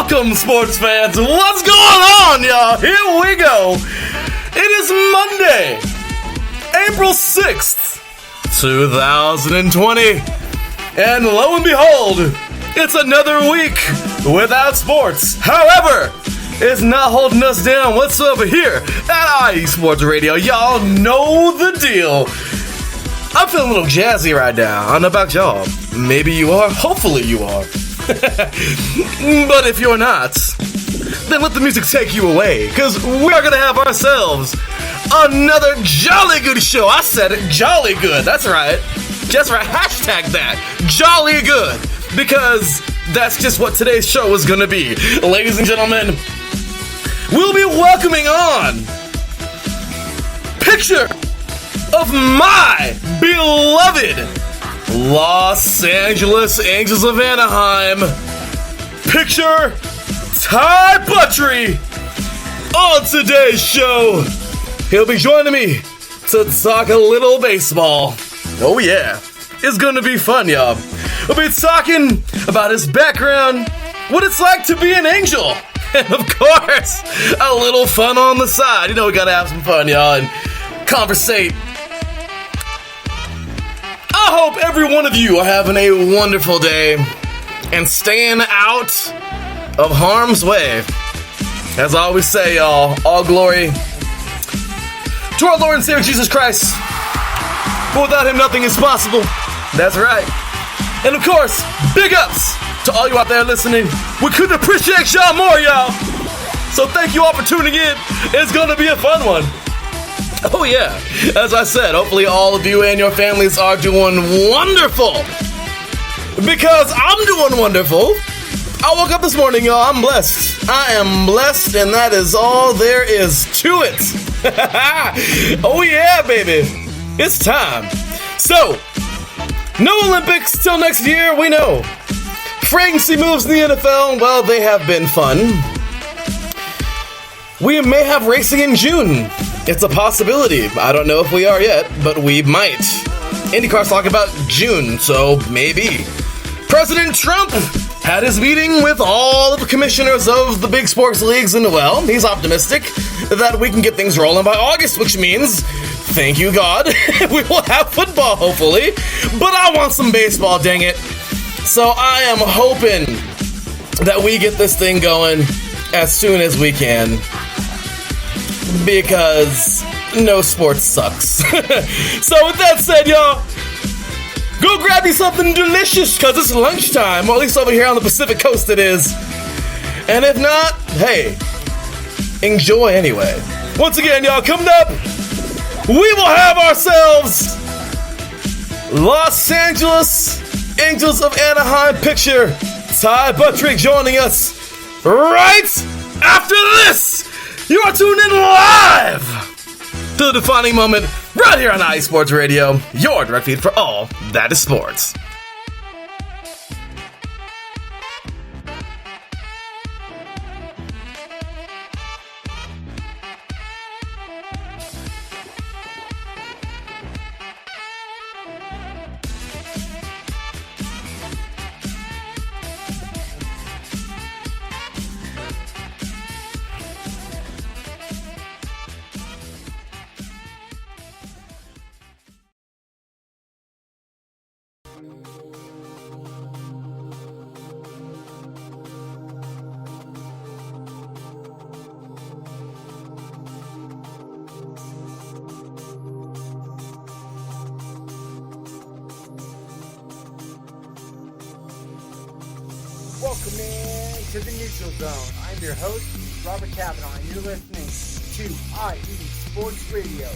Welcome, sports fans. What's going on, y'all? Here we go. It is Monday, April 6th, 2020. And lo and behold, it's another week without sports. However, it's not holding us down whatsoever here at IE Sports Radio. Y'all know the deal. I'm feeling a little jazzy right now. I don't know about y'all. Maybe you are. Hopefully you are. But if you're not, then let the music take you away, because we're gonna have ourselves another jolly good show. I said it, jolly good. That's right. Hashtag that, jolly good, because that's just what today's show is gonna be. Ladies and gentlemen, we'll be welcoming on picture of my beloved Los Angeles Angels of Anaheim, picture Ty Buttry. On today's show, he'll be joining me to talk a little baseball. Oh yeah, it's gonna be fun, y'all. We'll be talking about his background, what it's like to be an Angel, and of course, a little fun on the side. You know we gotta have some fun, y'all, and conversate. I hope every one of you are having a wonderful day and staying out of harm's way. As I always say, y'all, all glory to our Lord and Savior Jesus Christ. For without him, nothing is possible. That's right. And of course, big ups to all you out there listening. We couldn't appreciate y'all more, y'all. So thank you all for tuning in. It's going to be a fun one. Oh yeah, as I said, hopefully all of you and your families are doing wonderful. Because I'm doing wonderful. I woke up this morning, y'all, I'm blessed. I am blessed, and that is all there is to it. Oh yeah, baby. It's time. So, no Olympics till next year, we know. Free agency moves in the NFL, well, they have been fun. We may have racing in June. It's a possibility. I don't know if we are yet, but we might. IndyCar's talking about June, so maybe. President Trump had his meeting with all of the commissioners of the big sports leagues, and well, he's optimistic that we can get things rolling by August, which means, thank you God, we will have football, hopefully. But I want some baseball, dang it. So I am hoping that we get this thing going as soon as we can. Because no sports sucks. So with that said, y'all, go grab you something delicious, because it's lunchtime, or at least over here on the Pacific Coast it is. And if not, hey, enjoy anyway. Once again, y'all, coming up, we will have ourselves Los Angeles Angels of Anaheim picture Ty Buttry joining us right after this. You are tuned in live to the defining moment right here on IE Sports Radio, your direct feed for all that is sports. Welcome in to the Neutral Zone. I'm your host, Robert Kavanaugh, and you're listening to IE Sports Radio.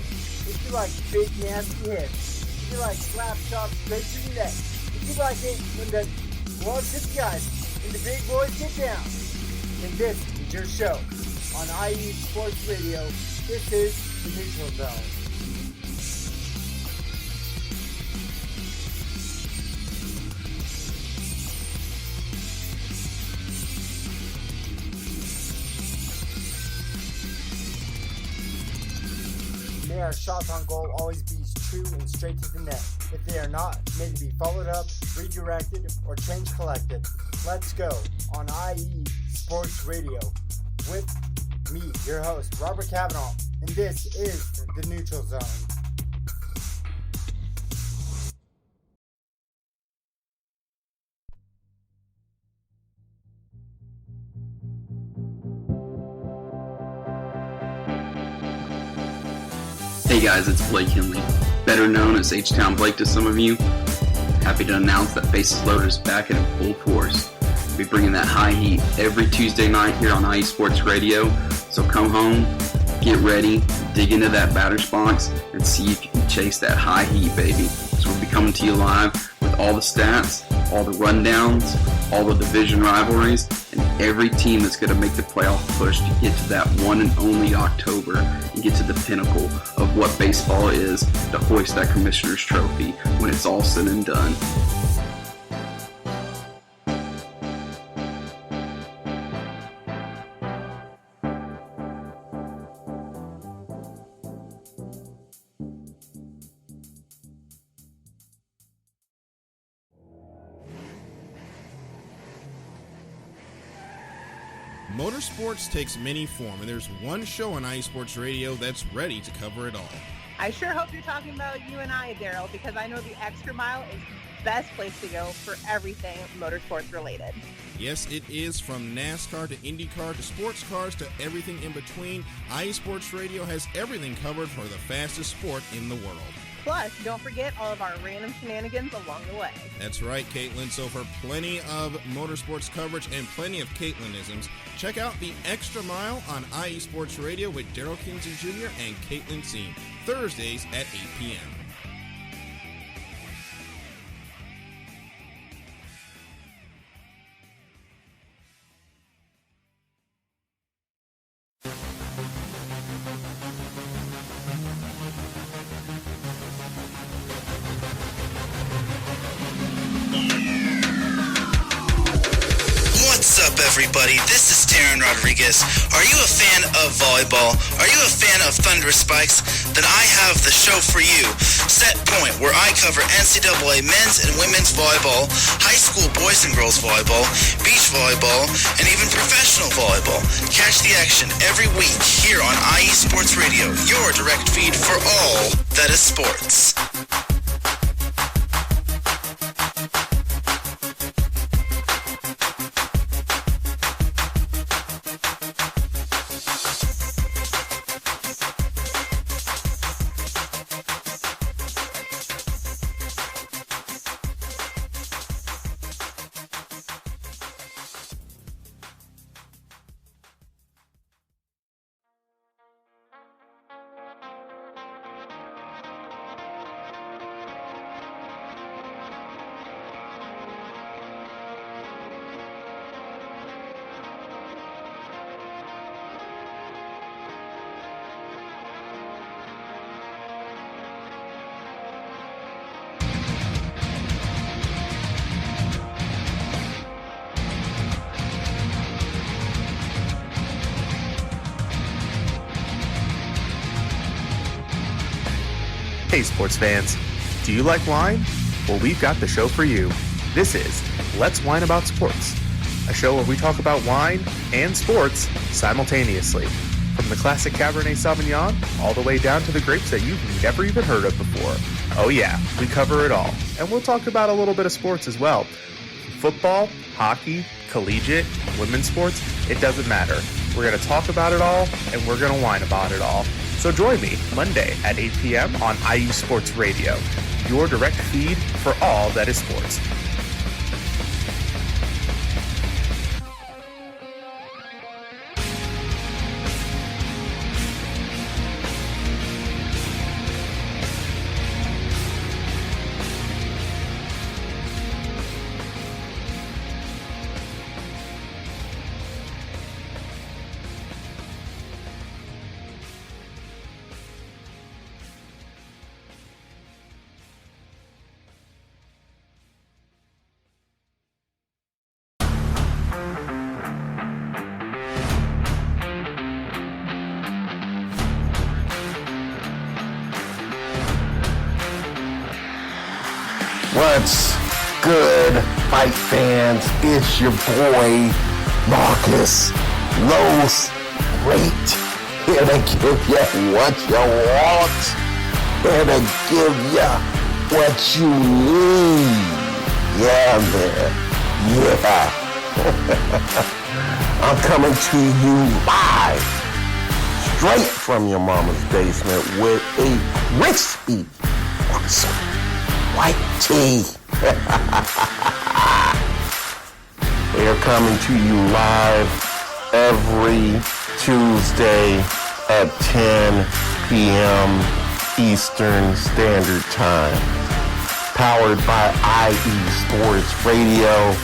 If you like big, nasty hits, if you like slap shots straight to the neck, if you like it when the gloves hit the ice and the big boys get down, then this is your show. On IE Sports Radio, this is the Neutral Zone. May our shots on goal always be true and straight to the net. If they are not, may they be followed up, redirected, or change collected. Let's go on IE Sports Radio with me, your host, Robert Kavanaugh, and this is the Neutral Zone. Hey guys, it's Blake Henley, better known as H-Town Blake to some of you. Happy to announce that Bases Loaded is back in full force. We'll be bringing that high heat every Tuesday night here on IE Sports Radio. So come home, get ready, dig into that batter's box, and see if you can chase that high heat, baby. So we'll be coming to you live with all the stats, all the rundowns, all the division rivalries, and every team that's going to make the playoff push to get to that one and only October and get to the pinnacle of what baseball is, to hoist that Commissioner's Trophy when it's all said and done. Motorsports takes many forms, and there's one show on IE Sports Radio that's ready to cover it all. I sure hope you're talking about you and I, Daryl, because I know the Extra Mile is the best place to go for everything motorsports related. Yes, it is. From NASCAR to IndyCar to sports cars to everything in between, IE Sports Radio has everything covered for the fastest sport in the world. Plus, don't forget all of our random shenanigans along the way. That's right, Caitlin. So for plenty of motorsports coverage and plenty of Caitlinisms, check out the Extra Mile on IE Sports Radio with Daryl Kinsey Jr. and Caitlin Seen, Thursdays at 8 p.m. What's up, everybody? This is Taryn Rodriguez. Are you a fan of volleyball? Are you a fan of Thunder Spikes? Then I have the show for you, Set Point, where I cover NCAA men's and women's volleyball, high school boys and girls volleyball, beach volleyball, and even professional volleyball. Catch the action every week here on IE Sports Radio, your direct feed for all that is sports. Hey sports fans, do you like wine? Well, we've got the show for you. This is Let's Wine About Sports, a show where we talk about wine and sports simultaneously. From the classic Cabernet Sauvignon all the way down to the grapes that you've never even heard of before. Oh yeah, we cover it all. And we'll talk about a little bit of sports as well. Football, hockey, collegiate, women's sports, it doesn't matter. We're going to talk about it all, and we're going to whine about it all. So join me Monday at 8 p.m. on IU Sports Radio, your direct feed for all that is sports. What's good, fight fans? It's your boy, Marcus Los Great, here to give you what you want, here to give you what you need. Yeah, man. Yeah. I'm coming to you live, straight from your mama's basement with a crispy, awesome white tea. They're coming to you live every Tuesday at 10 p.m. Eastern Standard Time. Powered by IE Sports Radio,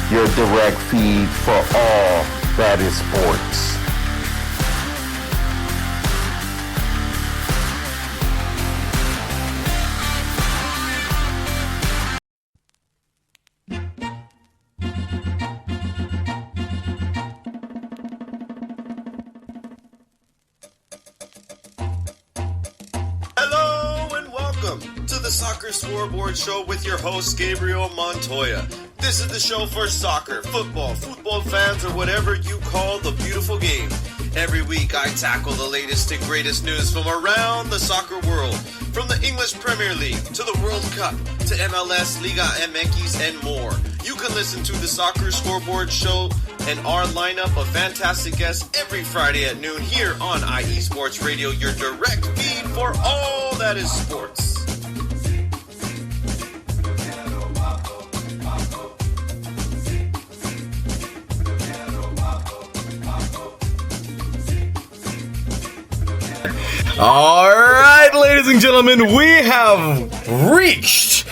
your direct feed for all that is sports. To the Soccer Scoreboard Show with your host, Gabriel Montoya. This is the show for soccer, football fans, or whatever you call the beautiful game. Every week, I tackle the latest and greatest news from around the soccer world. From the English Premier League, to the World Cup, to MLS, Liga MX, and more. You can listen to the Soccer Scoreboard Show and our lineup of fantastic guests every Friday at noon here on IE Sports Radio, your direct feed for all that is sports. All right, ladies and gentlemen, we have reached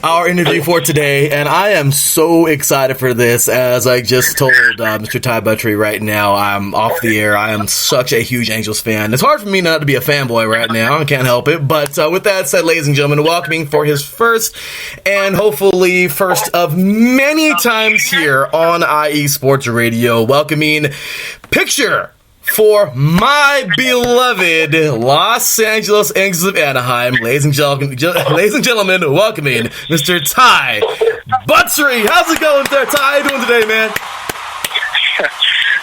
our interview for today, and I am so excited for this. As I just told Mr. Ty Buttrey right now, I'm off the air. I am such a huge Angels fan. It's hard for me not to be a fanboy right now. I can't help it. But with that said, ladies and gentlemen, welcoming for his first and hopefully first of many times here on IE Sports Radio, welcoming picture for my beloved Los Angeles Angels of Anaheim, ladies and gentlemen, welcoming Mr. Ty Buttrey. How's it going there, Ty? How you doing today, man?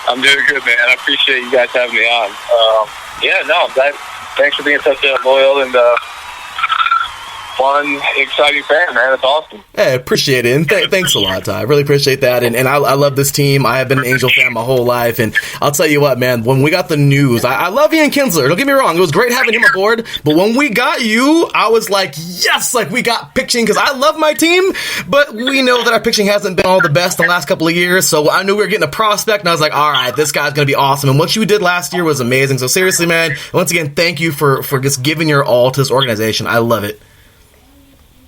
I'm doing good, man. I appreciate you guys having me on. Thanks for being such a loyal and fun, exciting fan, man. It's awesome. Hey, appreciate it. And thanks a lot, Ty. I really appreciate that. And I love this team. I have been an Angel fan my whole life. And I'll tell you what, man, when we got the news, I love Ian Kinsler. Don't get me wrong. It was great having him aboard. But when we got you, I was like, yes, like we got pitching, because I love my team. But we know that our pitching hasn't been all the best the last couple of years. So I knew we were getting a prospect. And I was like, all right, this guy's going to be awesome. And what you did last year was amazing. So seriously, man, once again, thank you for just giving your all to this organization. I love it.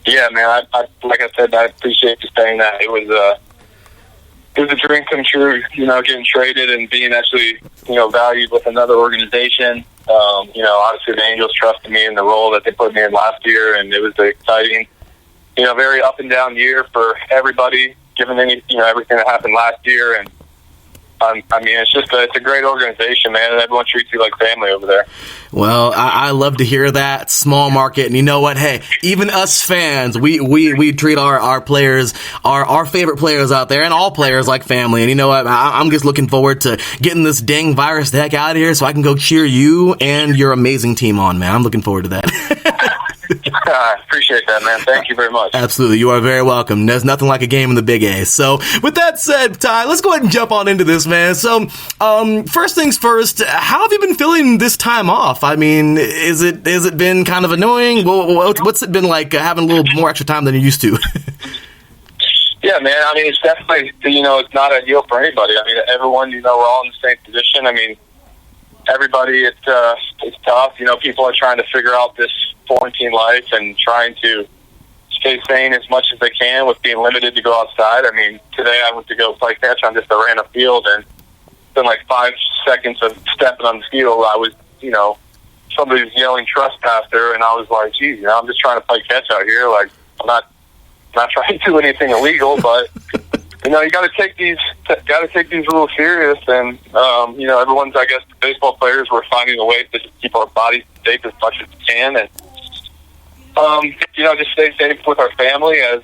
Yeah, man. I like I said, I appreciate you saying that. It was a dream come true, getting traded and being actually, valued with another organization. Obviously the Angels trusted me in the role that they put me in last year, and it was an exciting, very up and down year for everybody, given everything that happened last year. And it's a great organization, man, and everyone treats you like family over there. Well, I love to hear that. Small market, and you know what? Hey, even us fans, we treat our players, our favorite players out there, and all players like family. And you know what? I'm just looking forward to getting this dang virus the heck out of here so I can go cheer you and your amazing team on, man. I'm looking forward to that. I appreciate that, man. Thank you very much. Absolutely. You are very welcome. There's nothing like a game in the Big A. So, with that said, Ty, let's go ahead and jump on into this, man. So, first things first, how have you been feeling this time off? I mean, has it been kind of annoying? What's it been like having a little more extra time than you're used to? Yeah, man. I mean, it's definitely, it's not ideal for anybody. I mean, everyone, we're all in the same position. I mean, everybody, it's tough. People are trying to figure out this quarantine life and trying to stay sane as much as they can with being limited to go outside. I mean, today I went to go play catch on just a random field, and within like 5 seconds of stepping on the field, I was, somebody was yelling trespass,er, and I was like, geez, I'm just trying to play catch out here. Like, I'm not trying to do anything illegal, but you got to take these rules serious. And everyone's, I guess, the baseball players were finding a way to just keep our bodies safe as much as we can. And Just stay safe with our family as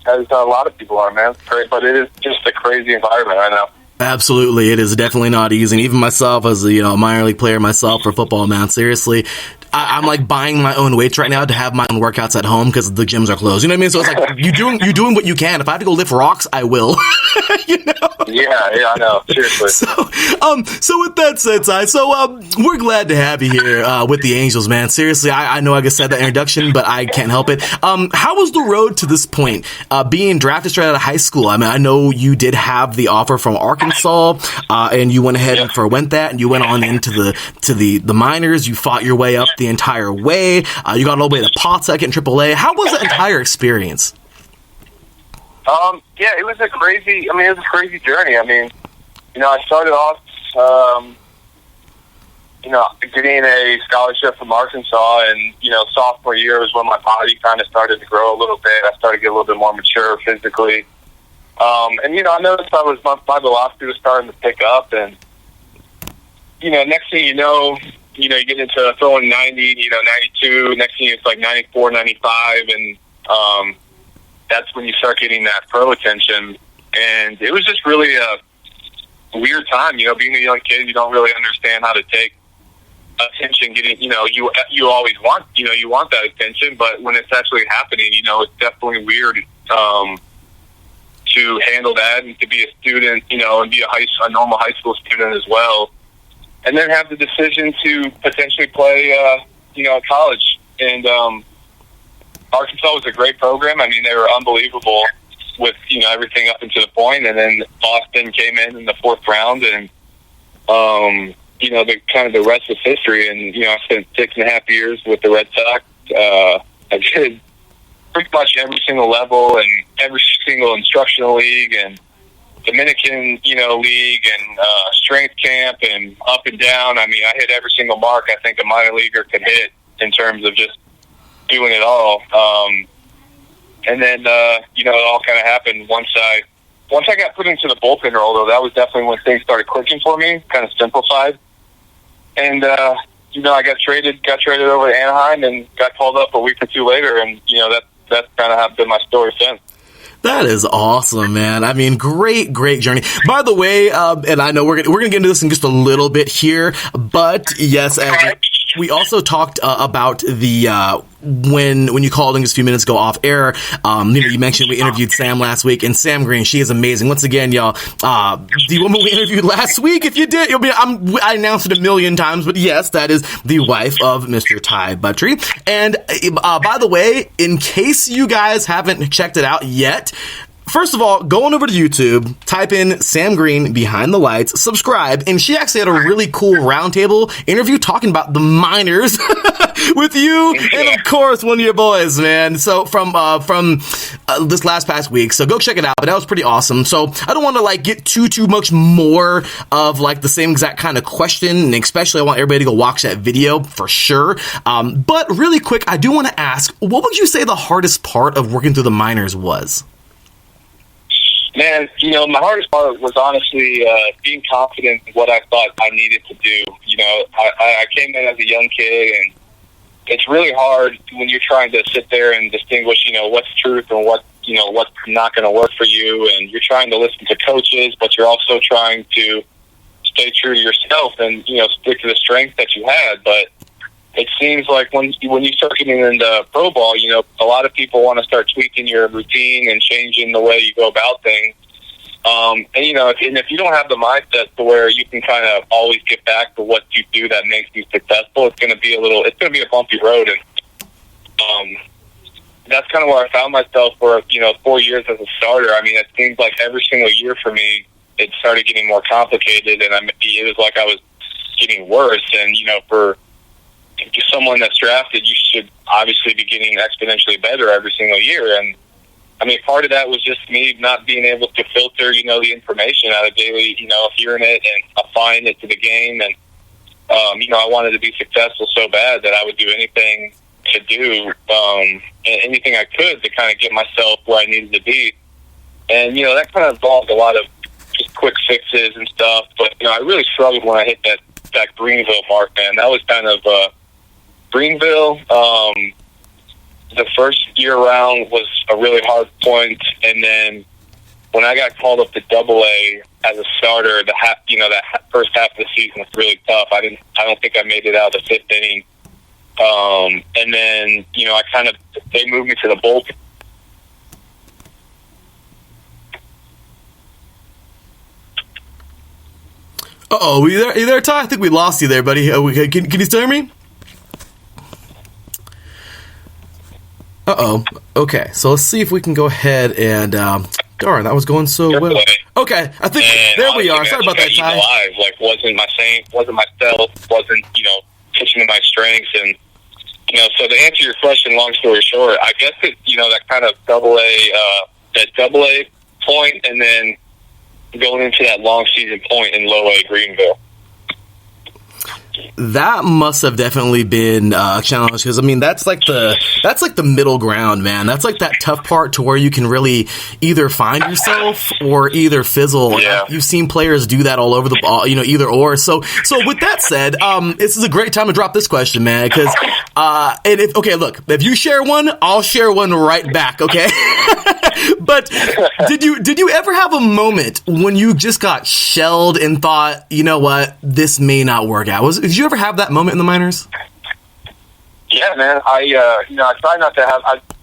a lot of people are, man. It's great, but it is just a crazy environment right now. Absolutely, it is definitely not easy. And even myself, as a minor league player myself for football, man, seriously, I'm like buying my own weights right now to have my own workouts at home because the gyms are closed. You know what I mean? So it's like you're doing what you can. If I have to go lift rocks, I will. Yeah, I know. Seriously. So with that said, Ty, we're glad to have you here with the Angels, man. Seriously, I know I just said that introduction, but I can't help it. How was the road to this point? Being drafted straight out of high school. I mean, I know you did have the offer from Arkansas, and you went ahead and forwent that, and you went on into the minors. You fought your way up the entire way. You got all the way to Pawtucket and AAA. How was that entire experience? It was a crazy journey. I mean, I started off, getting a scholarship from Arkansas, and, sophomore year was when my body kind of started to grow a little bit. I started to get a little bit more mature physically. I noticed my velocity was starting to pick up, and, next thing you know, you get into throwing 90, 92. Next thing it's like 94, 95, and that's when you start getting that pro attention. And it was just really a weird time, being a young kid. You don't really understand how to take attention. Getting, you always want, you want that attention, but when it's actually happening, it's definitely weird to handle that and to be a student, and be a normal high school student as well. And then have the decision to potentially play, college. And Arkansas was a great program. I mean, they were unbelievable with, everything up until the point. And then Boston came in the fourth round, and, the rest is history. And, I spent 6.5 years with the Red Sox. I did pretty much every single level and every single instructional league and Dominican, league and strength camp and up and down. I mean, I hit every single mark I think a minor leaguer could hit in terms of just doing it all. And then, it all kind of happened once I got put into the bullpen role, though. That was definitely when things started clicking for me, kind of simplified. And, I got traded over to Anaheim and got called up a week or two later. And, that's kind of been my story since. That is awesome, man. I mean, great journey. By the way, and I know we're gonna get into this in just a little bit here, but yes, we also talked about the when you called in just a few minutes ago off air. You mentioned we interviewed Sam last week, and Sam Green, she is amazing. Once again, y'all, the woman we interviewed last week, if you did, I announced it a million times, but yes, that is the wife of Mr. Ty Buttry. And by the way, in case you guys haven't checked it out yet, first of all, go on over to YouTube, type in Sam Green Behind the Lights, subscribe, and she actually had a really cool roundtable interview talking about the minors with you and, of course, one of your boys, man. So from this past week, so go check it out. But that was pretty awesome. So I don't want to get too much more of the same exact kind of question, and especially I want everybody to go watch that video for sure. But really quick, I do want to ask, what would you say the hardest part of working through the minors was? Man, my hardest part was honestly being confident in what I thought I needed to do. I came in as a young kid, and it's really hard when you're trying to sit there and distinguish, what's truth and what's not going to work for you. And you're trying to listen to coaches, but you're also trying to stay true to yourself and, stick to the strength that you had. But it seems like when you start getting into pro ball, a lot of people want to start tweaking your routine and changing the way you go about things. And if you don't have the mindset to where you can kind of always get back to what you do that makes you successful, it's going to be a bumpy road. And that's kind of where I found myself for 4 years as a starter. I mean, it seems like every single year for me, it started getting more complicated, and it was like I was getting worse. And for someone that's drafted, you should obviously be getting exponentially better every single year. And I mean, part of that was just me not being able to filter, the information out of daily, hearing it and applying it to the game. And, I wanted to be successful so bad that I would do anything anything I could to kind of get myself where I needed to be. And, that kind of involved a lot of just quick fixes and stuff. But, I really struggled when I hit that Greenville mark, man. That was kind of, Greenville, the first year round was a really hard point, and then when I got called up to AA as a starter, that first half of the season was really tough. I don't think I made it out of the fifth inning. And then, they moved me to the bullpen. Uh-oh, you there, Ty? I think we lost you there, buddy. Can you still hear me? Uh-oh. Okay, so let's see if we can go ahead and... darn, that was going so well. Okay, I think... there we are. Sorry about that, Ty. Alive, wasn't myself, wasn't, pitching to my strengths. And, so to answer your question, long story short, I guess it, that kind of double A point, and then going into that long season point in low A Greenville. That must have definitely been a challenge, because that's like the middle ground, man. That's like that tough part to where you can really either find yourself or either fizzle. Yeah. You've seen players do that all over the ball, either or. So with that said, this is a great time to drop this question, man. Because if you share one, I'll share one right back. Okay. But did you ever have a moment when you just got shelled and thought, you know what, this may not work out? Did you ever have that moment in the minors? Yeah, man. I try not to have.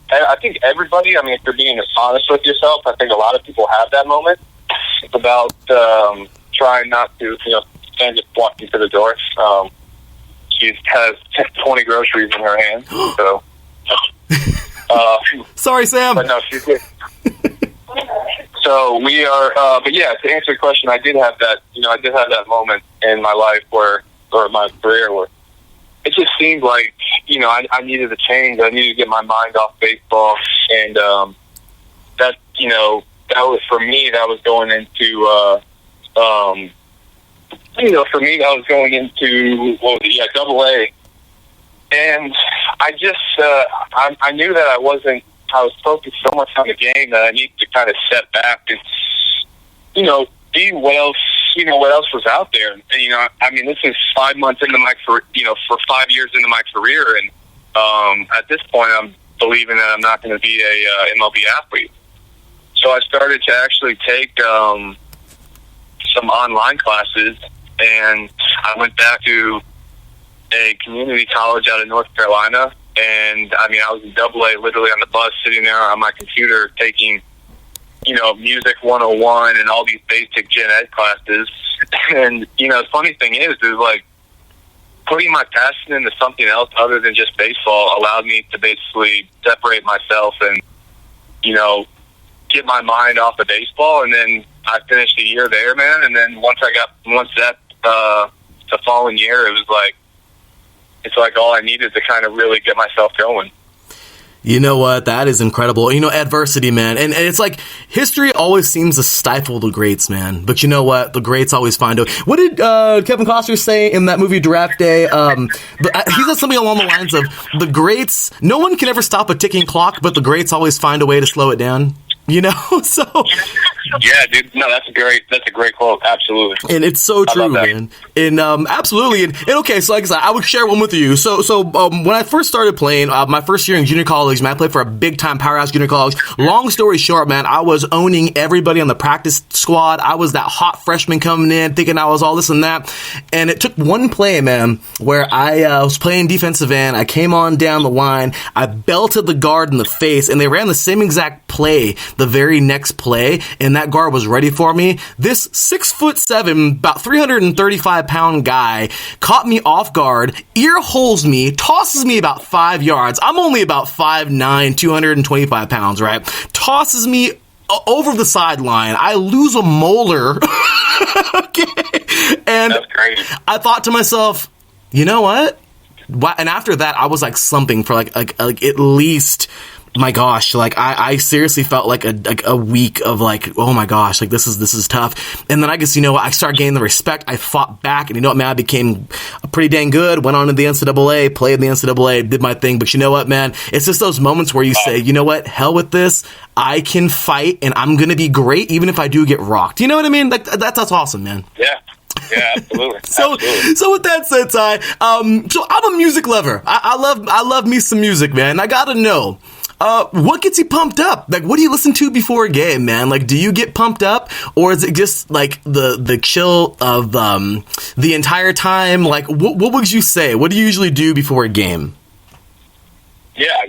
I think everybody. If you're being honest with yourself, I think a lot of people have that moment. It's about trying not to, Sam just walked into the door. She has 20 groceries in her hand, so. Sorry, Sam. But no, she's good. So we are, but yeah, to answer your question, I did have that, I did have that moment in my life or my career where it just seemed like, I needed to change. I needed to get my mind off baseball. And, that was, for me, that was going into, double A. And I just, I knew that I was focused so much on the game that I needed to kind of step back and, see what else was out there. And, this is 5 months into my career, for 5 years into my career. And, at this point, I'm believing that I'm not going to be a MLB athlete. So I started to actually take, some online classes, and I went back to a community college out of North Carolina. And I was in AA, literally on the bus, sitting there on my computer, taking, music 101 and all these basic gen ed classes. And, the funny thing is like putting my passion into something else other than just baseball allowed me to basically separate myself and, get my mind off of baseball. And then I finished the year there, man. And then once the following year, it's like all I needed to kind of really get myself going. You know what? That is incredible. Adversity, man. And it's like history always seems to stifle the greats, man. But you know what? The greats always find a way. What did Kevin Costner say in that movie Draft Day? He said something along the lines of, the greats, no one can ever stop a ticking clock, but the greats always find a way to slow it down. So yeah, dude. No, that's a great quote. Absolutely. And it's so true, man. And absolutely. And okay, so like I said, I would share one with you. So when I first started playing, my first year in junior college, man, I played for a big time powerhouse junior college. Long story short, man, I was owning everybody on the practice squad. I was that hot freshman coming in, thinking I was all this and that. And it took one play, man, where I was playing defensive end. I came on down the line. I belted the guard in the face, and they ran the same exact play the very next play, and that guard was ready for me. This 6'7", about 335-pound guy caught me off guard, ear holes me, tosses me about 5 yards. I'm only about 5'9", 225 pounds, right? Tosses me over the sideline. I lose a molar. Okay. And that's crazy. I thought to myself, you know what? And after that, I was like slumping for like at least, my gosh, like I seriously felt like a week of like, oh my gosh, like this is tough. And then I guess, I started gaining the respect. I fought back, and man, I became pretty dang good. Went on to the NCAA, played in the NCAA, did my thing. But you know what, man? It's just those moments where you say, you know what? Hell with this. I can fight, and I'm gonna be great, even if I do get rocked. You know what I mean? Like that's awesome, man. Yeah. Yeah, absolutely. So with that said, Ty, so I'm a music lover. I love me some music, man. I gotta know, what gets you pumped up? Like, what do you listen to before a game, man? Like, do you get pumped up, or is it just like the chill of the entire time? Like, what would you say? What do you usually do before a game? Yeah,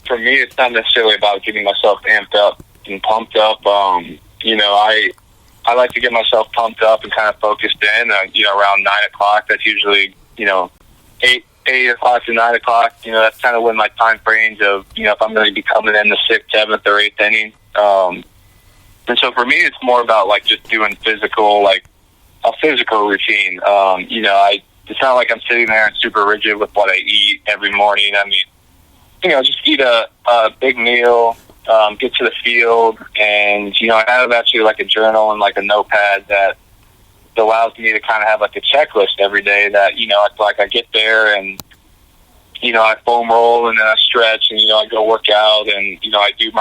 for me, it's not necessarily about getting myself amped up and pumped up. I like to get myself pumped up and kind of focused in, around 9 o'clock. That's usually, 8 o'clock to 9 o'clock. That's kind of when my time frames of, if I'm going to be coming in the 6th, 7th, or 8th inning. And so for me, it's more about like just doing a physical routine. It's not like I'm sitting there and super rigid with what I eat every morning. I mean, just eat a big meal, get to the field, and, I have actually like a journal and like a notepad that allows me to kind of have like a checklist every day that, it's like I get there and, I foam roll and then I stretch and, I go work out and, I do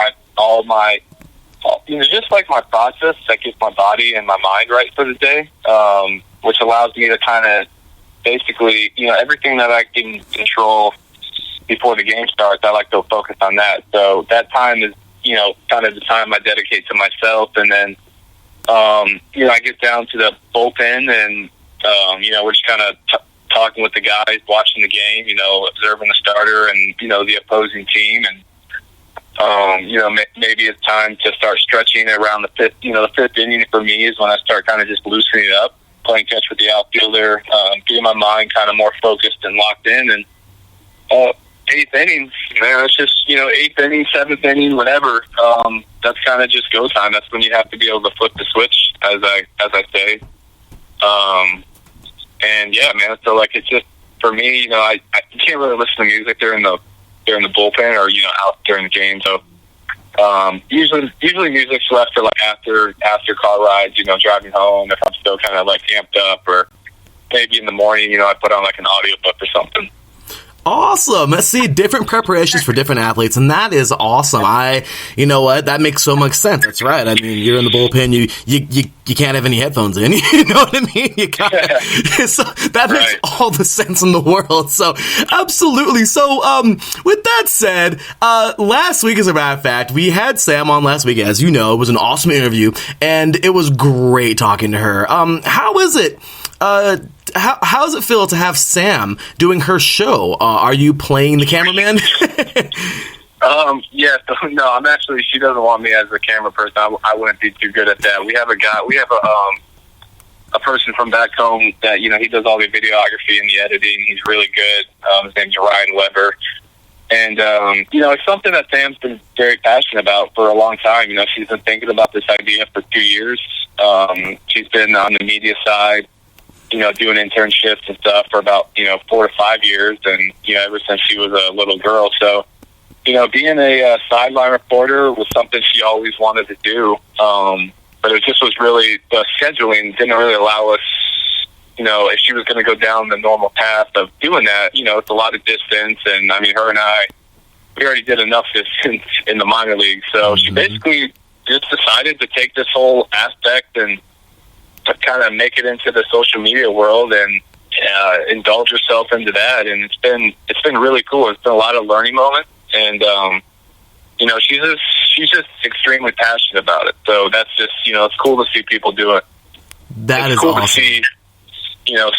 just like my process that gets my body and my mind right for the day, which allows me to kind of basically, everything that I can control before the game starts, I like to focus on that. So that time is, kind of the time I dedicate to myself. And then, I get down to the bullpen and, we're just kind of talking with the guys, watching the game, observing the starter and, the opposing team. And, maybe it's time to start stretching around the fifth. The fifth inning for me is when I start kind of just loosening up, playing catch with the outfielder, getting my mind kind of more focused and locked in. And, 8th inning, man, it's just, 8th inning, 7th inning, whatever. That's kind of just go time. That's when you have to be able to flip the switch, as I say. And yeah, man, so like, it's just, for me, I can't really listen to music during the bullpen or, out during the game. So, usually music's left for like after car rides, driving home if I'm still kind of like amped up, or maybe in the morning, I put on like an audiobook or something. Awesome. Let's see, different preparations for different athletes, and that is awesome. You know what? That makes so much sense. That's right. I mean, you're in the bullpen. You can't have any headphones in. You know what I mean? You got so that makes all the sense in the world. So absolutely. So with that said, last week, as a matter of fact, we had Sam on last week. As you know, it was an awesome interview, and it was great talking to her. How is it? How does it feel to have Sam doing her show? Are you playing the cameraman? Yeah, so, no, I'm actually, she doesn't want me as a camera person. I wouldn't be too good at that. We have a person from back home that, he does all the videography and the editing. He's really good. His name's Ryan Weber. And, it's something that Sam's been very passionate about for a long time. She's been thinking about this idea for 2 years. She's been on the media side, doing internships and stuff for about, 4 to 5 years. And, ever since she was a little girl. So, being a sideline reporter was something she always wanted to do. But it just was really, the scheduling didn't really allow us, if she was going to go down the normal path of doing that, it's a lot of distance. And I mean, her and we already did enough distance in the minor league. So she basically just decided to take this whole aspect and to kind of make it into the social media world and indulge herself into that. And it's been really cool. It's been a lot of learning moments. And, she's just extremely passionate about it. So that's just, it's cool to see people do it. It's cool awesome. To see,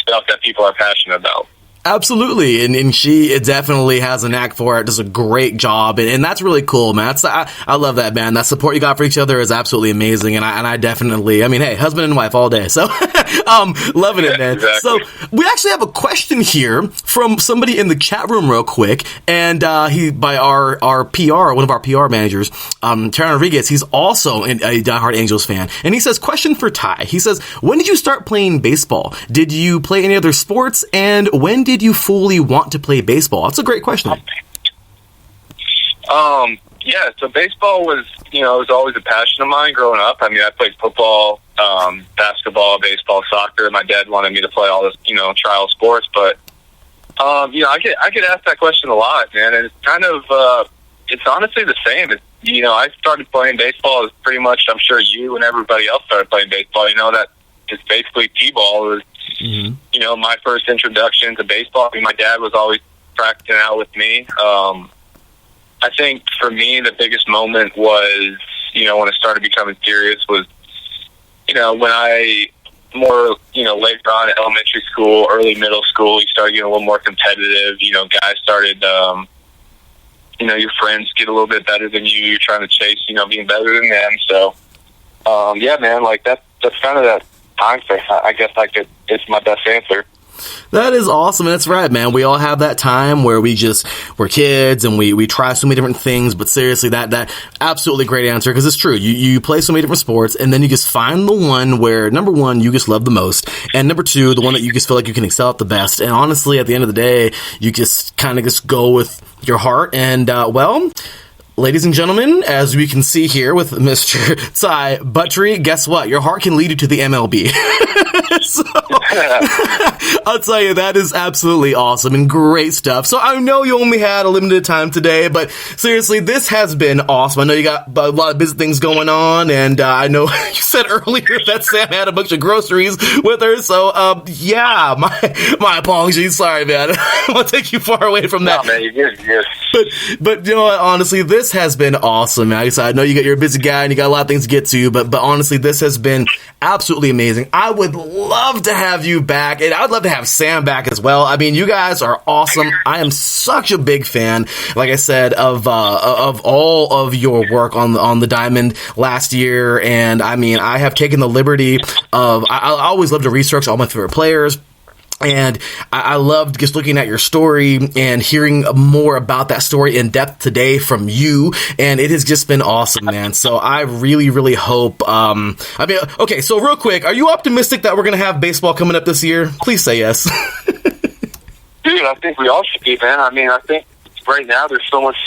stuff that people are passionate about. Absolutely, and she definitely has a knack for it. Does a great job, and that's really cool, man. I love that, man. That support you got for each other is absolutely amazing, and I definitely, I mean, hey, husband and wife all day, so loving it, man. Exactly. So we actually have a question here from somebody in the chat room, real quick, and by our PR, one of our PR managers, Terran Rodriguez. He's also a diehard Angels fan, and he says, question for Ty. He says, when did you start playing baseball? Did you play any other sports, and when did you fully want to play baseball? That's a great question. Yeah, so baseball was, it was always a passion of mine growing up. I mean, I played football, basketball, baseball, soccer. My dad wanted me to play all this, trial sports. But, I get asked that question a lot, man. And it's kind of, it's honestly the same. I started playing baseball as pretty much, I'm sure you and everybody else started playing baseball. That just basically T-ball. It was, you know, my first introduction to baseball. I mean, my dad was always practicing out with me. I think for me, the biggest moment was, you know, when I started becoming serious was, you know, when I more, you know, later on in elementary school, early middle school, you started getting a little more competitive. You know, guys started, you know, your friends get a little bit better than you. You're trying to chase, you know, being better than them. So, yeah, man, like that's kind of that time frame. I guess it's my best answer. That is awesome. That's right, man. We all have that time where we're kids and we try so many different things, but seriously, that absolutely great answer, because it's true. You play so many different sports, and then you just find the one where, number one, you just love the most, and number two, the one that you just feel like you can excel at the best. And honestly, at the end of the day, you just kind of just go with your heart. And, well, ladies and gentlemen, as we can see here with Mr. Ty Buttry, guess what? Your heart can lead you to the MLB. So, I'll tell you, that is absolutely awesome and great stuff. So I know you only had a limited time today, but seriously, this has been awesome. I know you got a lot of busy things going on, and I know you said earlier that Sam had a bunch of groceries with her, so yeah, my apologies. Sorry, man. I won't take you far away from that. No, man, you're good. But you know what, honestly, this has been awesome, man. I know you're a busy guy and you got a lot of things to get to, but honestly, this has been absolutely amazing. I would love to have you back, and I'd love to have Sam back as well. I mean, you guys are awesome. I am such a big fan, like I said, of all of your work on the Diamond last year, and I mean, I have taken the liberty of, I always love to research all my favorite players. And I loved just looking at your story and hearing more about that story in depth today from you. And it has just been awesome, man. So I really, really hope, okay, so real quick, are you optimistic that we're going to have baseball coming up this year? Please say yes. Dude, I think we all should be, man. I mean, I think right now there's so much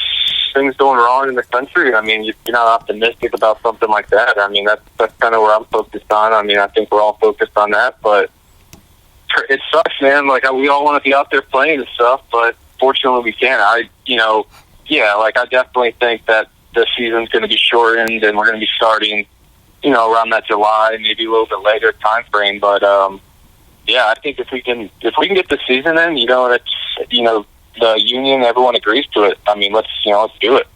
things going wrong in the country. I mean, you're not optimistic about something like that. I mean, that's kind of where I'm focused on. I mean, I think we're all focused on that, but it sucks, man. Like, we all want to be out there playing and stuff, but fortunately we can't. I definitely think that the season's going to be shortened and we're going to be starting, you know, around that July, maybe a little bit later time frame. But, yeah, I think if we can get the season in, you know, that's, you know, the union, everyone agrees to it. I mean, let's do it.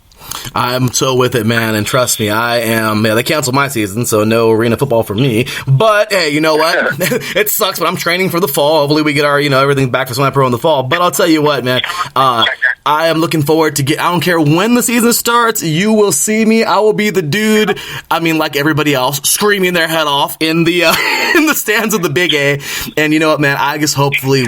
I'm so with it, man, and trust me, they canceled my season, so no arena football for me, but hey, you know what, it sucks, but I'm training for the fall. Hopefully we get our, you know, everything back for semi-pro in the fall, but I'll tell you what, man, I am looking forward to I don't care when the season starts, you will see me, I will be the dude, I mean, like everybody else, screaming their head off in the in the stands of the Big A, and you know what, man, I just hope we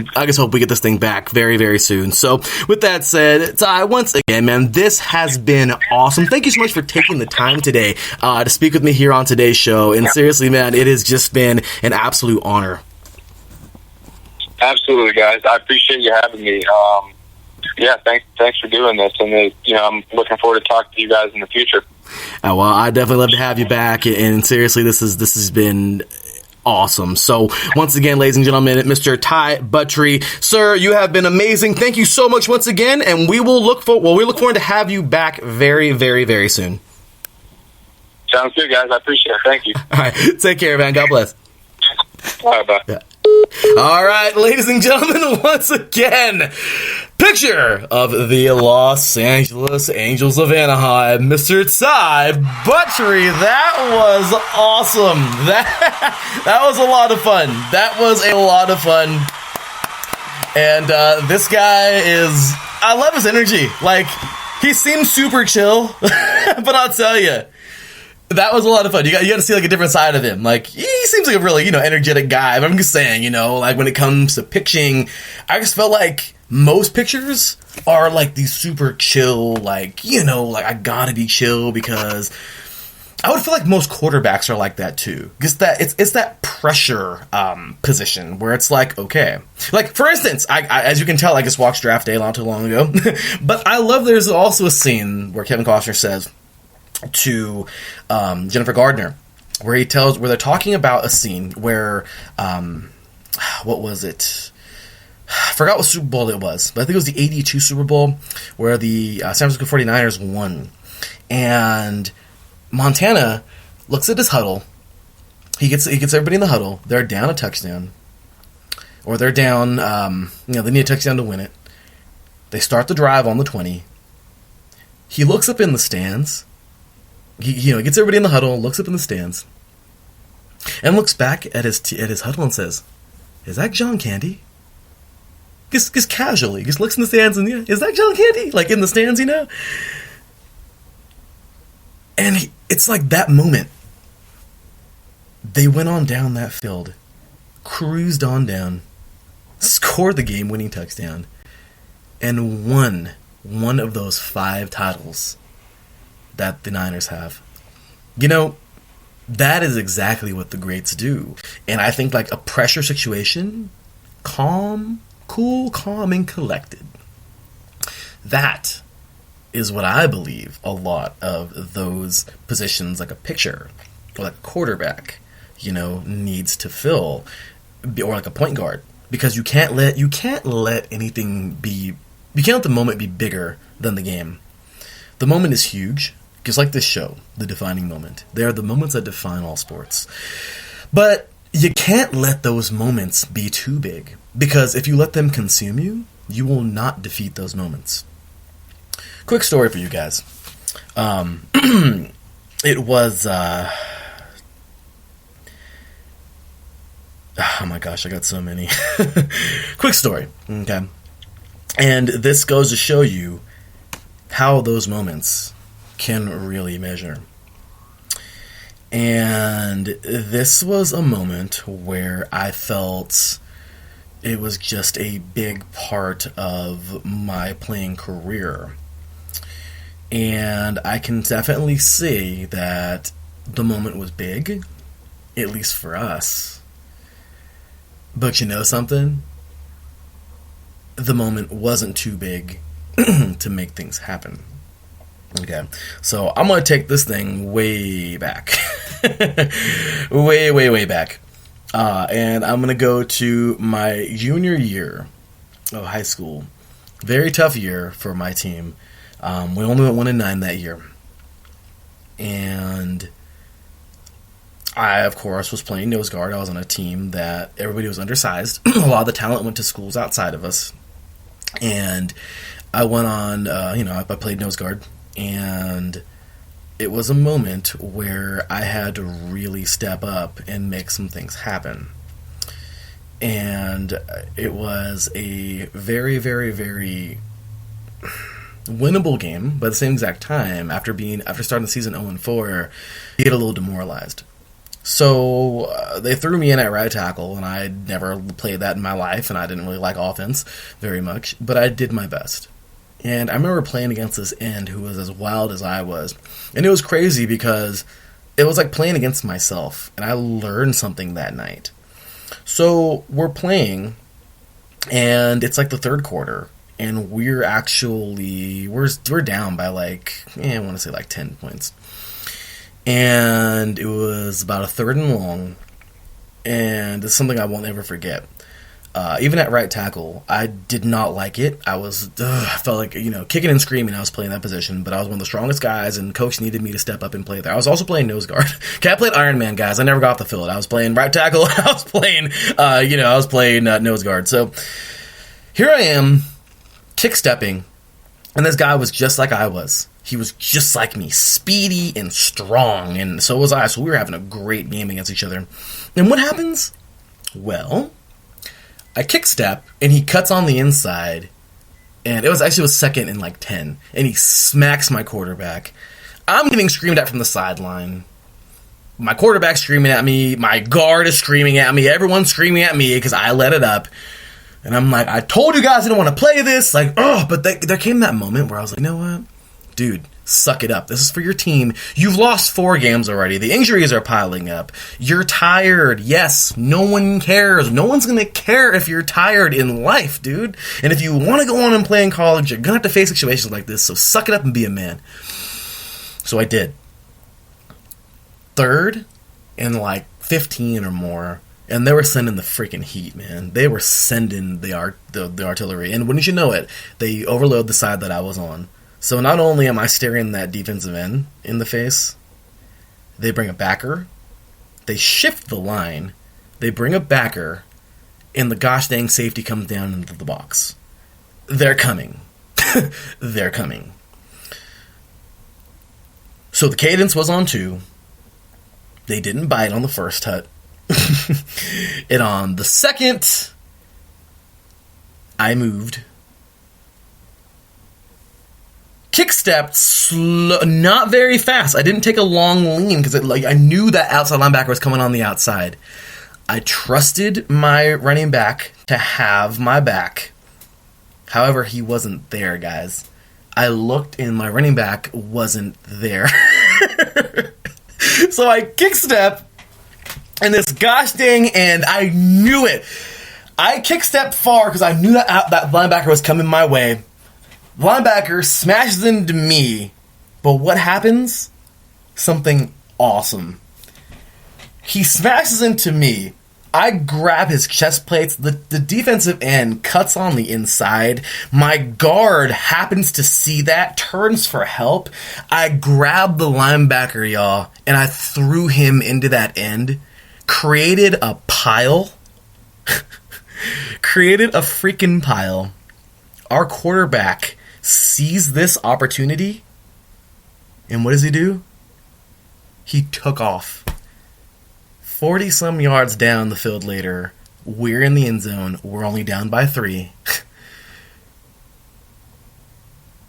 get this thing back very, very soon. So, with that said, Ty, once again, man, this has been awesome. Thank you so much for taking the time today to speak with me here on today's show. And seriously, man, it has just been an absolute honor. Absolutely, guys. I appreciate you having me. Yeah, thanks for doing this. And, you know, I'm looking forward to talking to you guys in the future. Well, I definitely love to have you back. And seriously, this has been awesome. So once again, ladies and gentlemen, Mr. Ty Buttry, sir, you have been amazing. Thank you so much once again, and we look forward to have you back very, very, very soon. Sounds good, guys. I appreciate it. Thank you. All right, take care, man. God bless. All right, bye. Yeah. All right, ladies and gentlemen, once again, picture of the Los Angeles Angels of Anaheim, Mr. Ty Buttry. That was awesome. That was a lot of fun. And this guy I love his energy. Like, he seems super chill, but I'll tell you, that was a lot of fun. You got to see like a different side of him. Like, he seems like a really, you know, energetic guy. But I'm just saying, you know, like when it comes to pitching, I just felt like most pitchers are like these super chill, like, you know, like I gotta be chill, because I would feel like most quarterbacks are like that too. Just that it's that pressure position where it's like, okay, like for instance, I as you can tell, I just watched Draft Day not too long ago, but I love there's also a scene where Kevin Costner says to Jennifer Gardner, where they're talking about a scene where what was it? I forgot what Super Bowl it was, but I think it was the 82 Super Bowl where the San Francisco 49ers won. And Montana looks at his huddle he gets everybody in the huddle. They're down a touchdown, or they're down. They need a touchdown to win it. They start the drive on the 20. He looks up in the stands. He gets everybody in the huddle, looks up in the stands, and looks back at his huddle and says, "Is that John Candy?" Just casually, just looks in the stands and, is that John Candy? Like in the stands, And it's like that moment. They went on down that field, cruised on down, scored the game-winning touchdown, and won one of those 5 titles that the Niners have. That is exactly what the greats do. And I think like a pressure situation, cool, calm, and collected. That is what I believe a lot of those positions, like a pitcher or like a quarterback, needs to fill, or like a point guard, because you can't let the moment be bigger than the game. The moment is huge, just like this show, the defining moment. They are the moments that define all sports. But you can't let those moments be too big, because if you let them consume you, you will not defeat those moments. Quick story for you guys. It was... oh my gosh, I got so many. Quick story, okay? And this goes to show you how those moments can really measure. And this was a moment where I felt it was just a big part of my playing career. And I can definitely see that the moment was big, at least for us. But you know something? The moment wasn't too big to make things happen. Okay, so I'm going to take this thing way back. way back. And I'm going to go to my junior year of high school. Very tough year for my team. We only went 1-9 that year. And I, of course, was playing nose guard. I was on a team that everybody was undersized. A lot of the talent went to schools outside of us. And I went on, I played nose guard. And it was a moment where I had to really step up and make some things happen. And it was a very, very, very winnable game, but at the same exact time, after starting the season 0-4, you get a little demoralized. So they threw me in at right tackle, and I never played that in my life, and I didn't really like offense very much, but I did my best. And I remember playing against this end who was as wild as I was. And it was crazy because it was like playing against myself, and I learned something that night. So we're playing, and it's like the third quarter, and we're down by I want to say 10 points. And it was about a 3rd and long, and it's something I won't ever forget. Even at right tackle, I did not like it. I felt like, kicking and screaming I was playing that position, but I was one of the strongest guys, and coach needed me to step up and play there. I was also playing nose guard. Okay, I played Iron Man, guys. I never got off the field. I was playing right tackle, and I was playing, nose guard. So here I am, kick-stepping, and this guy was just like I was. He was just like me, speedy and strong, and so was I. So we were having a great game against each other. And what happens? Well, I kick step, and he cuts on the inside, and it was 2nd and 10, and he smacks my quarterback. I'm getting screamed at from the sideline. My quarterback's screaming at me. My guard is screaming at me. Everyone's screaming at me because I let it up. And I'm like, I told you guys I didn't want to play this. But there came that moment where I was like, you know what? Dude, suck it up. This is for your team. You've lost 4 games already. The injuries are piling up. You're tired. Yes, no one cares. No one's going to care if you're tired in life, dude. And if you want to go on and play in college, you're going to have to face situations like this. So suck it up and be a man. So I did. 3rd and 15 or more. And they were sending the freaking heat, man. They were sending the artillery. And wouldn't you know it, they overload the side that I was on. So not only am I staring that defensive end in the face, they bring a backer They shift the line. They bring a backer, and the gosh dang safety comes down into the box. They're coming. They're coming. So the cadence was on 2. They didn't bite on the first hut. And on the second, I moved. Kick-stepped, not very fast. I didn't take a long lean because I knew that outside linebacker was coming on the outside. I trusted my running back to have my back. However, he wasn't there, guys. I looked and my running back wasn't there. So I kick-step, and this gosh dang, and I knew it. I kick-stepped far because I knew that linebacker was coming my way. The linebacker smashes into me, but what happens? Something awesome. He smashes into me. I grab his chest plates. The defensive end cuts on the inside. My guard happens to see that, turns for help. I grab the linebacker, y'all, and I threw him into that end. Created a pile. Created a freaking pile. Our quarterback sees this opportunity, and what does he do? He took off. 40-some yards down the field later, we're in the end zone. We're only down by 3.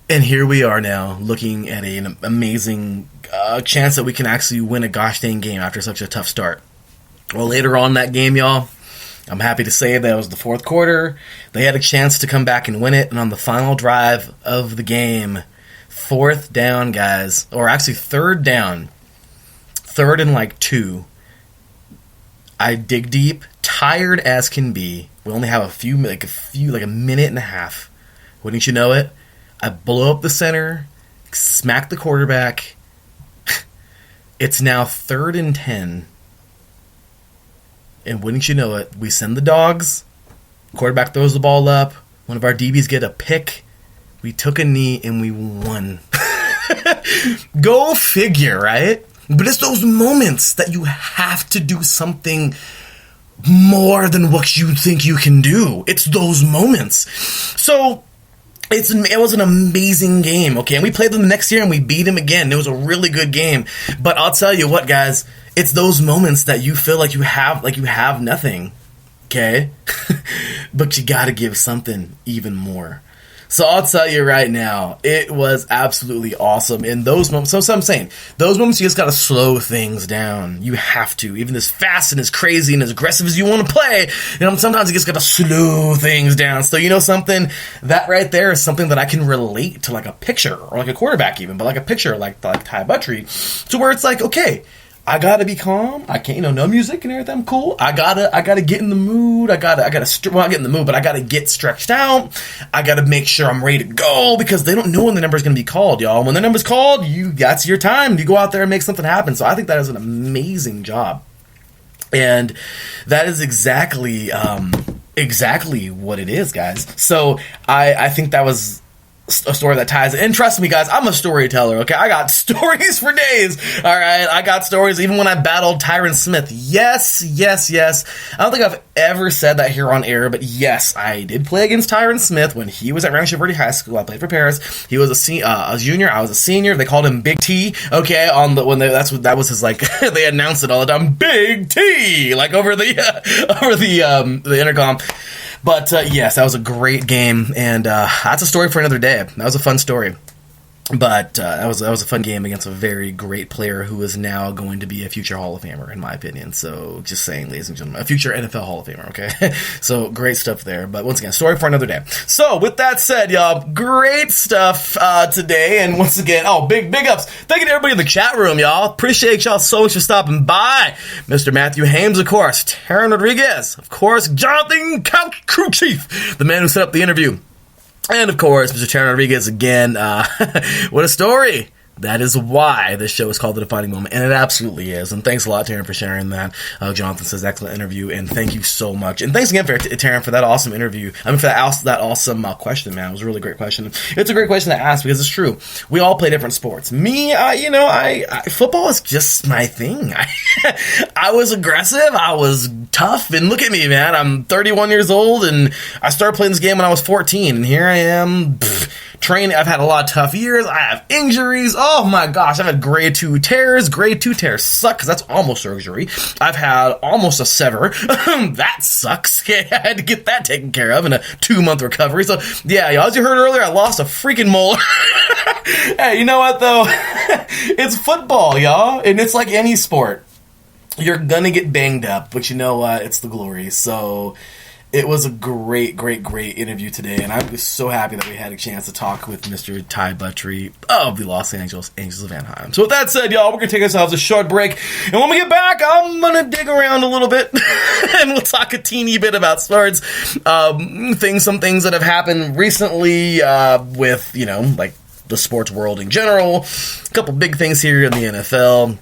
And here we are now, looking at an amazing chance that we can actually win a gosh dang game after such a tough start. Well, later on in that game, y'all, I'm happy to say that it was the fourth quarter. They had a chance to come back and win it, and on the final drive of the game, 4th down, guys, or actually 3rd down, 3rd and 2, I dig deep, tired as can be. We only have a minute and a half. Wouldn't you know it? I blow up the center, smack the quarterback. It's now 3rd and 10. And wouldn't you know it, we send the dogs. Quarterback throws the ball up. One of our DBs get a pick. We took a knee and we won. Go figure, right? But it's those moments that you have to do something more than what you think you can do. It's those moments. So it was an amazing game, okay? And we played them the next year and we beat them again. It was a really good game. But I'll tell you what, guys, it's those moments that you feel like you have nothing, okay? But you gotta give something even more. So I'll tell you right now, it was absolutely awesome. In those moments, so I'm saying, those moments you just gotta slow things down. You have to. Even as fast and as crazy and as aggressive as you want to play, sometimes you just gotta slow things down. So you know something? That right there is something that I can relate to, like a picture, or like a quarterback even, but like a picture like Ty Buttrey, to where it's like, okay, I gotta be calm. I can't, no music and everything. I'm cool. I gotta get in the mood. I gotta get in the mood, but I gotta get stretched out. I gotta make sure I'm ready to go because they don't know when the number's gonna be called, y'all. When the number's called, that's your time. You go out there and make something happen. So I think that is an amazing job, and that is exactly what it is, guys. So I think that was a story that ties it. And trust me, guys, I'm a storyteller, okay? I got stories for days, all right? I got stories even when I battled Tyron Smith. Yes. I don't think I've ever said that here on air, but yes, I did play against Tyron Smith when he was at Rancho Verde High School. I played for Paris. He was a junior. I was a senior. They called him Big T, okay? That was his, like, they announced it all the time, Big T, like over the intercom. But yes, that was a great game, and that's a story for another day. That was a fun story. But that was a fun game against a very great player who is now going to be a future Hall of Famer, in my opinion. So, just saying, ladies and gentlemen, a future NFL Hall of Famer, okay? So, great stuff there. But once again, story for another day. So, with that said, y'all, great stuff today. And once again, big ups. Thank you to everybody in the chat room, y'all. Appreciate y'all so much for stopping by. Mr. Matthew Hames, of course. Taryn Rodriguez, of course. Jonathan Couch Crew Chief, the man who set up the interview. And, of course, Mr. Taryn Rodriguez again. What a story. That is why this show is called The Defining Moment, and it absolutely is. And thanks a lot, Taryn, for sharing that. Jonathan says, excellent interview, and thank you so much. And thanks again, Taryn, for that awesome interview. I mean, for that awesome question, man. It was a really great question. It's a great question to ask because it's true. We all play different sports. Me, football is just my thing. I was aggressive. I was tough, and look at me, man. I'm 31 years old, and I started playing this game when I was 14, and here I am, training. I've had a lot of tough years. I have injuries. Oh my gosh, I've had grade 2 tears. Grade 2 tears suck because that's almost surgery. I've had almost a sever. That sucks. I had to get that taken care of in a 2-month recovery. So yeah, as you heard earlier, I lost a freaking molar. Hey, you know what though? It's football, y'all, and it's like any sport. You're gonna get banged up, but you know what? It's the glory. So it was a great, great, great interview today, and I was so happy that we had a chance to talk with Mr. Ty Buttry of the Los Angeles Angels of Anaheim. So with that said, y'all, we're going to take ourselves a short break, and when we get back, I'm going to dig around a little bit, and we'll talk a teeny bit about sports, some things that have happened recently with, like the sports world in general, a couple big things here in the NFL.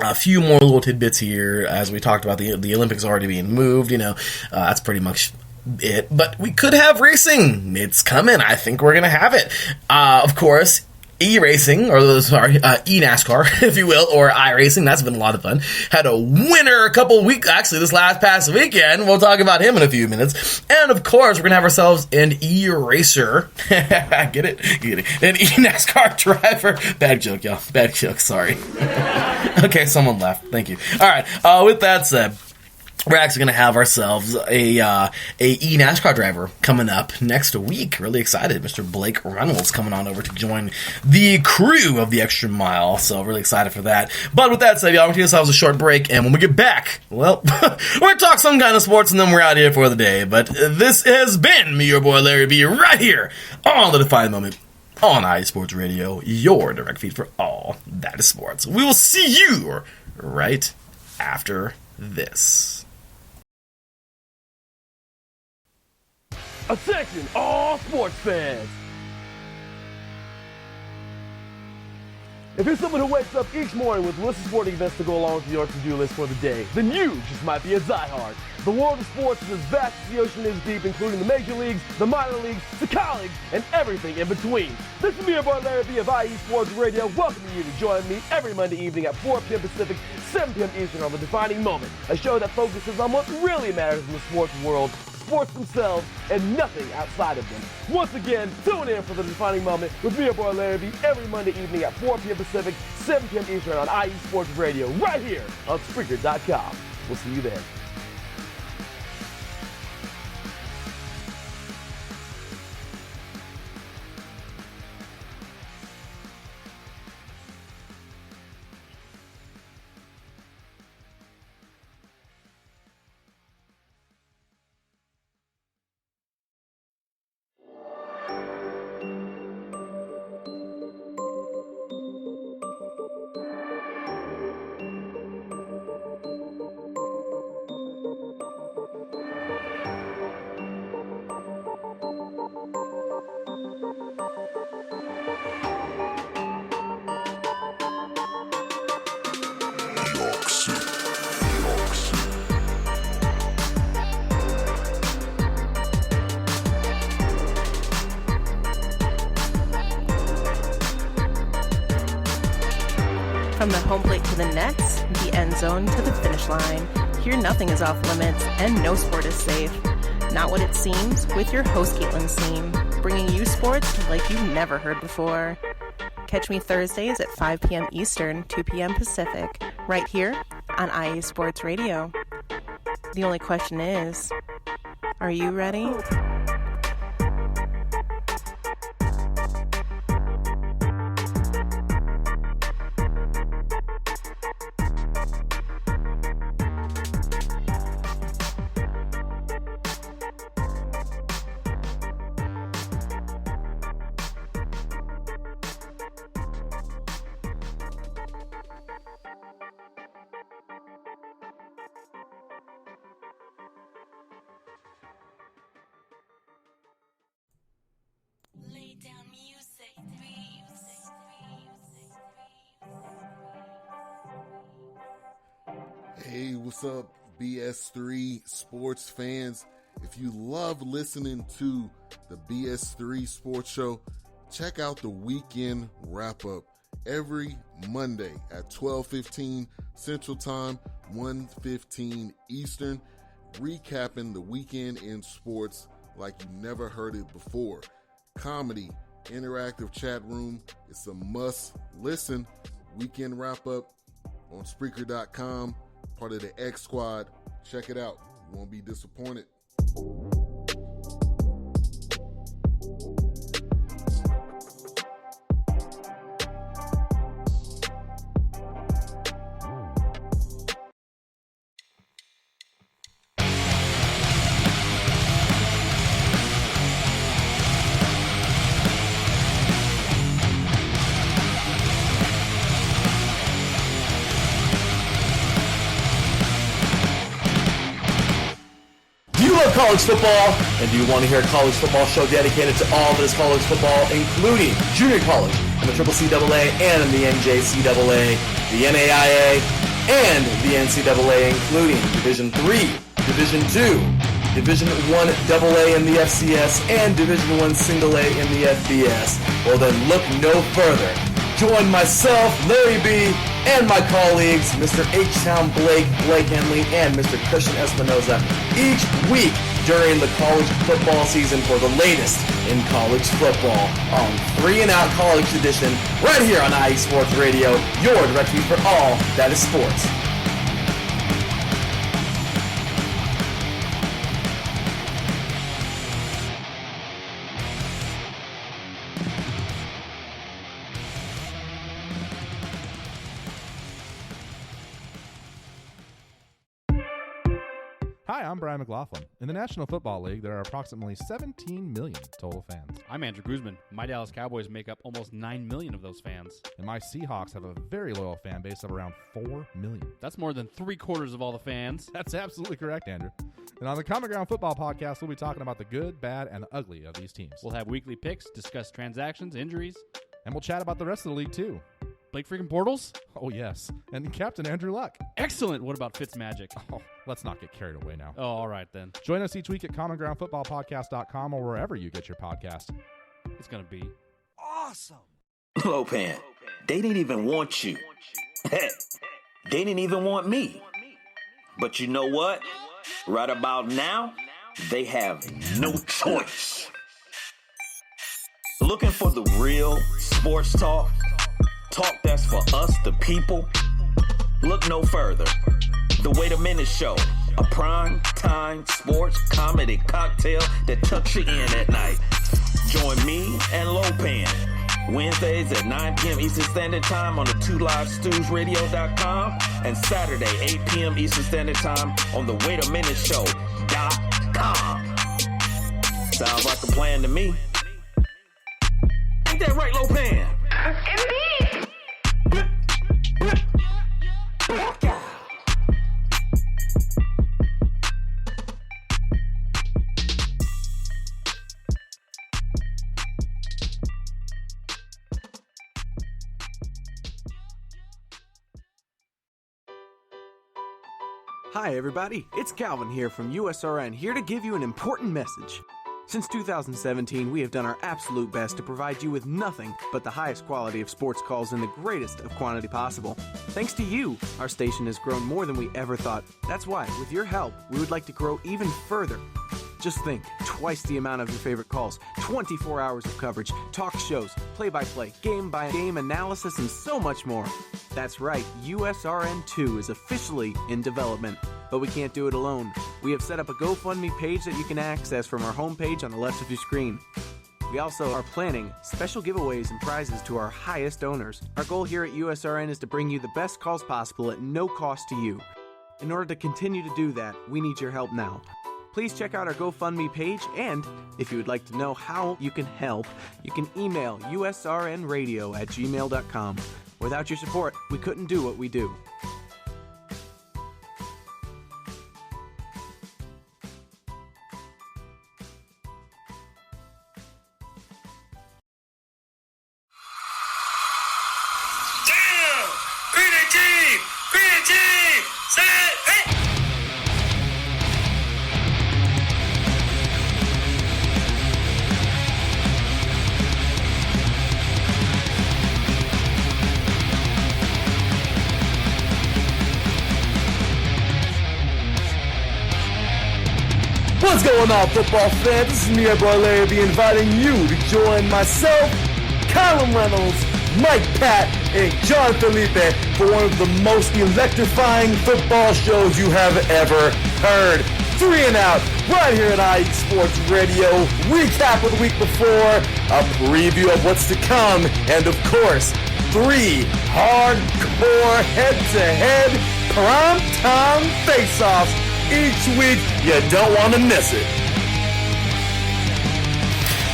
A few more little tidbits here, as we talked about the Olympics already being moved. That's pretty much it. But we could have racing. It's coming. I think we're gonna have it. Of course, e-racing, or e-NASCAR, if you will, or iRacing. That's been a lot of fun. Had a winner a couple weeks, actually this past weekend. We'll talk about him in a few minutes. And of course, we're going to have ourselves an e-racer. Get it? An e-NASCAR driver. Bad joke, y'all. Bad joke, sorry. Okay, someone laughed. Thank you. All right, with that said, we're actually going to have ourselves a e-NASCAR driver coming up next week. Really excited. Mr. Blake Reynolds coming on over to join the crew of the Extra Mile. So really excited for that. But with that said, y'all, we're going to take ourselves a short break. And when we get back, well, we're going to talk some kind of sports and then we're out of here for the day. But this has been me, your boy Larry B, right here on The Defining Moment on IE Sports Radio, your direct feed for all that is sports. We will see you right after this. Attention, all sports fans! If you're someone who wakes up each morning with a list of sporting events to go along with your to-do list for the day, then you just might be a diehard. The world of sports is as vast as the ocean is deep, including the major leagues, the minor leagues, the colleges, and everything in between. This is me, your boy Larry B of IE Sports Radio, welcoming you to join me every Monday evening at 4 p.m. Pacific, 7 p.m. Eastern on The Defining Moment, a show that focuses on what really matters in the sports world, sports themselves, and nothing outside of them. Once again, tune in for The Defining Moment with me, your boy Larry B, every Monday evening at 4 p.m. Pacific, 7 p.m. Eastern on IE Sports Radio, right here on Spreaker.com. We'll see you there. From the home plate to the nets, the end zone to the finish line, here nothing is off limits and no sport is safe. Not what it seems, with your host Caitlin Seam, bringing you sports like you've never heard before. Catch me Thursdays at 5 p.m. Eastern, 2 p.m. Pacific, right here on IE Sports Radio. The only question is, are you ready? Hey, what's up, BS3 sports fans? If you love listening to the BS3 Sports Show, check out the weekend wrap-up every Monday at 12:15 Central Time, 1:15 Eastern, recapping the weekend in sports like you never heard it before. Comedy, interactive chat room, it's a must-listen. Weekend wrap-up on Spreaker.com, part of the X Squad. Check it out. You won't be disappointed. College football, and do you want to hear a college football show dedicated to all that is college football, including junior college and the CCCAA and the NJCAA, the NAIA, and the NCAA, including Division III, Division II, Division I AA in the FCS, and Division I Single A in the FBS? Well, then look no further. Join myself, Larry B., and my colleagues, Mr. H-Town Blake Henley, and Mr. Christian Espinoza, each week during the college football season for the latest in college football on 3 and Out College Edition, right here on IE Sports Radio, your direct feed for all that is sports. Hi, I'm Brian McLaughlin. In the National Football League, there are approximately 17 million total fans. I'm Andrew Guzman. My Dallas Cowboys make up almost 9 million of those fans. And my Seahawks have a very loyal fan base of around 4 million. That's more than 3/4 of all the fans. That's absolutely correct, Andrew. And on the Common Ground Football Podcast, we'll be talking about the good, bad, and the ugly of these teams. We'll have weekly picks, discuss transactions, injuries. And we'll chat about the rest of the league, too. Blake freaking Bortles? Oh, yes. And Captain Andrew Luck. Excellent. What about Fitzmagic? Oh, let's not get carried away now. Oh, all right, then. Join us each week at commongroundfootballpodcast.com or wherever you get your podcast. It's going to be awesome. Lopan, they didn't even want you. Heck, they didn't even want me. But you know what? Right about now, they have no choice. Looking for the real sports talk? Talk that's for us, the people? Look no further. The Wait a Minute Show, a prime-time sports comedy cocktail that tucks you in at night. Join me and Lopan Wednesdays at 9 p.m. Eastern Standard Time on the 2livestewsradio.com and Saturday, 8 p.m. Eastern Standard Time on the waitaminuteshow.com. Sounds like a plan to me. Ain't that right, Lopan? Indeed. Hi everybody, it's Calvin here from USRN, here to give you an important message. Since 2017, we have done our absolute best to provide you with nothing but the highest quality of sports calls in the greatest of quantity possible. Thanks to you, our station has grown more than we ever thought. That's why, with your help, we would like to grow even further. Just think, twice the amount of your favorite calls, 24 hours of coverage, talk shows, play-by-play, game-by-game analysis, and so much more. That's right, USRN2 is officially in development. But we can't do it alone. We have set up a GoFundMe page that you can access from our homepage on the left of your screen. We also are planning special giveaways and prizes to our highest donors. Our goal here at USRN is to bring you the best calls possible at no cost to you. In order to continue to do that, we need your help now. Please check out our GoFundMe page, and if you would like to know how you can help, you can email usrnradio@gmail.com. Without your support, we couldn't do what we do. Green team! Set! What's going on, football fans? This is me, Boy Larry, inviting you to join myself, Colin Reynolds, Mike Pat, and John Felipe for one of the most electrifying football shows you have ever heard. 3 and Out, right here at IE Sports Radio. Recap of the week before, a preview of what's to come, and of course, 3 hardcore head-to-head primetime face-offs each week. You don't want to miss it.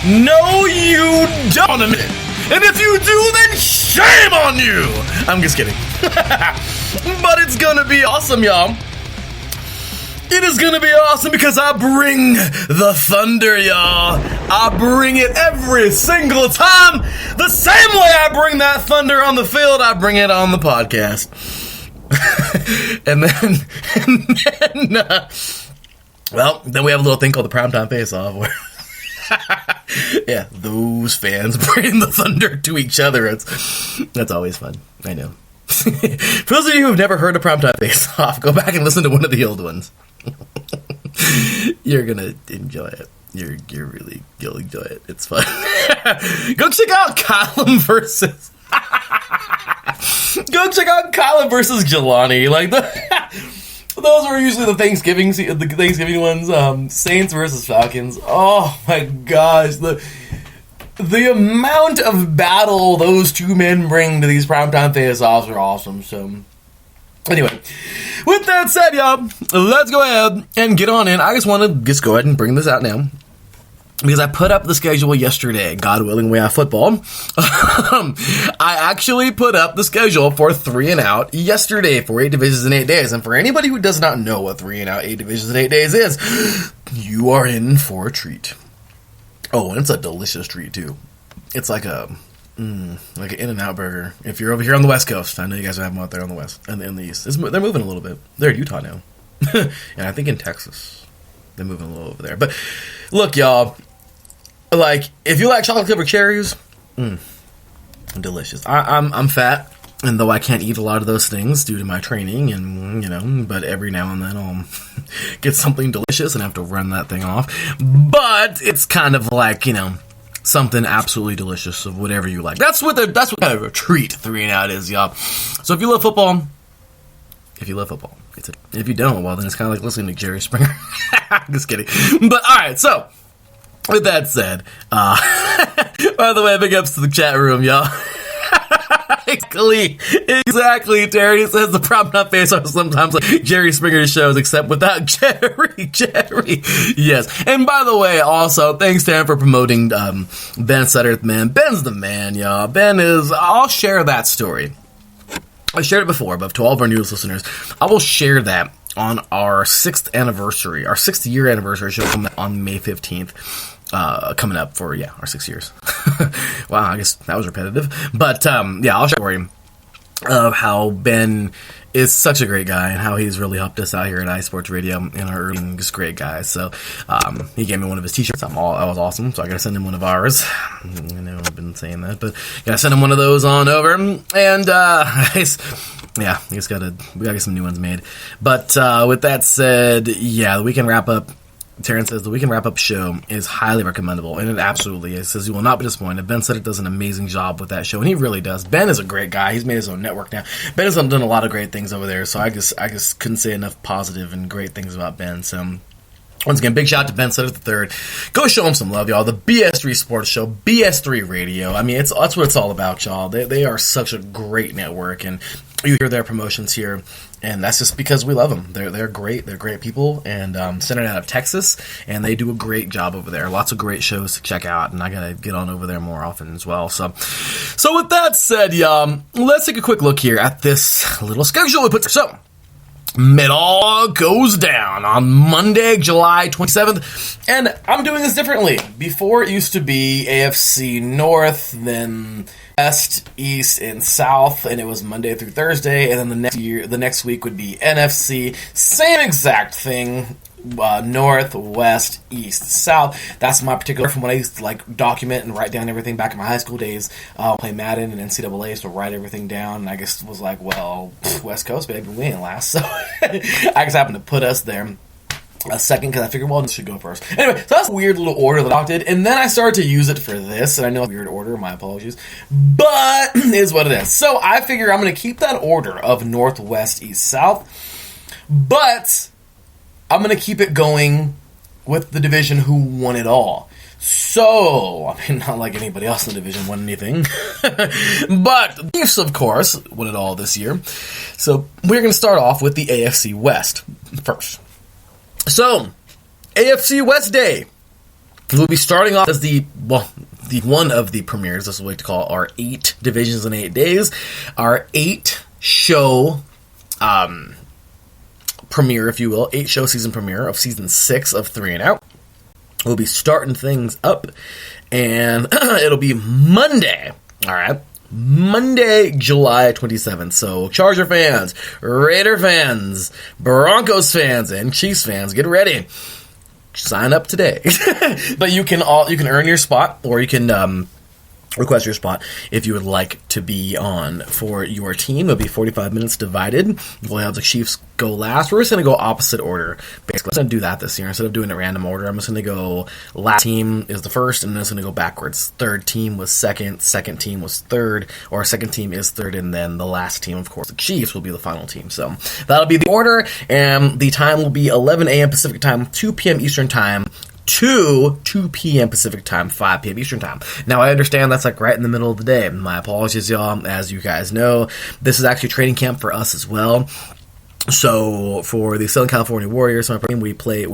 No, you don't want to miss it. And if you do, then shame on you! I'm just kidding. But it's gonna be awesome, y'all. It is gonna be awesome because I bring the thunder, y'all. I bring it every single time. The same way I bring that thunder on the field, I bring it on the podcast. and then we have a little thing called the Primetime Face-Off where yeah, those fans bring the thunder to each other. That's always fun. I know. For those of you who have never heard a Primetime Face-Off, go back and listen to one of the old ones. You're gonna enjoy it. You'll enjoy it. It's fun. Go check out Colin versus Jelani. Like those are usually the Thanksgiving ones. Saints versus Falcons. Oh my gosh, the amount of battle those two men bring to these primetime face-offs are awesome. So anyway, with that said, y'all, let's go ahead and get on in. I just want to go ahead and bring this out now, because I put up the schedule yesterday, God willing we have football. I actually put up the schedule for 3 and Out yesterday for 8 divisions in 8 days. And for anybody who does not know what 3 and Out, 8 divisions in 8 days is, you are in for a treat. Oh, and it's a delicious treat too. It's like an In-N-Out burger. If you're over here on the West Coast, I know you guys have them out there on the West and in the East. They're moving a little bit. They're in Utah now. And I think in Texas. They're moving a little over there. But look, y'all, like, if you like chocolate covered cherries, delicious. I'm fat, and though I can't eat a lot of those things due to my training, and but every now and then I'll get something delicious and have to run that thing off. But it's kind of like, something absolutely delicious of whatever you like. That's what kind of a treat 3 and Out is, y'all. So if you love football, it's if you don't, well, then it's kind of like listening to Jerry Springer. Just kidding. But all right, so with that said, by the way, big ups to the chat room, y'all. Exactly, Terry says the primetime face-off sometimes like Jerry Springer shows, except without Jerry. Yes. And by the way, also, thanks to him for promoting Ben Sutterth, man. Ben's the man, y'all. I'll share that story. I shared it before, but to all of our newest listeners, I will share that on our 6th year anniversary show on May 15th. Coming up for, our 6 years. Wow, I guess that was repetitive. But, I'll share a story of how Ben is such a great guy and how he's really helped us out here at iSports Radio in our early, just great guys. So, he gave me one of his t-shirts. That was awesome. So I gotta send him one of ours. I know I've been saying that, but gotta send him one of those on over. And, we gotta get some new ones made. But, with that said, the weekend wrap up. Terrence says the weekend wrap-up show is highly recommendable, and it absolutely is. He says you will not be disappointed. Ben Sutter does an amazing job with that show, and he really does. Ben is a great guy. He's made his own network now. Ben has done a lot of great things over there, so I just couldn't say enough positive and great things about Ben. So once again, big shout out to Ben Sutter III. Go show him some love, y'all. The BS3 Sports Show, BS3 Radio. I mean, that's what it's all about, y'all. They are such a great network, and you hear their promotions here. And that's just because we love them. They're great. They're great people, and centered out of Texas, and they do a great job over there. Lots of great shows to check out, and I gotta get on over there more often as well. So with that said, y'all, let's take a quick look here at this little schedule we put. So it all goes down on Monday, July 27th, and I'm doing this differently. Before it used to be AFC North, then West, East, and South, and it was Monday through Thursday, and then the next week would be NFC. Same exact thing. North, West, East, South. That's my particular from when I used to document and write down everything back in my high school days. Play Madden and NCAA, so write everything down. And I just was like, well, West Coast, baby, we ain't last. So I just happened to put us there. a second because I figured, well, this should go first. Anyway, so that's a weird little order that I did, and then I started to use it for this, and I know it's a weird order, my apologies, but it is what it is. So I figure I'm going to keep that order of north, west, east, south, but I'm going to keep it going with the division who won it all. So, I mean, not like anybody else in the division won anything, but the Chiefs, of course, won it all this year. So we're going to start off with the AFC West first. So, AFC West Day. We'll be starting off as the one of the premieres. This is what we like to call our 8 divisions in 8 days. Our 8-show premiere, if you will. 8-show season premiere of season 6 of 3 and Out. We'll be starting things up, and it'll be Monday. All right. Monday, July 27th. So, Charger fans, Raider fans, Broncos fans, and Chiefs fans, get ready. Sign up today. But you can earn your spot, or you can request your spot if you would like to be on for your team. It'll be 45 minutes divided. We'll have the Chiefs go last. We're just going to go opposite order, basically. I'm going to do that this year. Instead of doing a random order, I'm just going to go last team is the first, and then it's going to go backwards. Third team was second team was third, or second team is third, and then the last team, of course, the Chiefs, will be the final team. So that'll be the order, and the time will be 11 a.m. Pacific time, 2 p.m. Eastern time, to 2 p.m. Pacific time, 5 p.m. Eastern time. Now, I understand that's like right in the middle of the day. My apologies, y'all. As you guys know, this is actually training camp for us as well. So, for the Southern California Warriors, we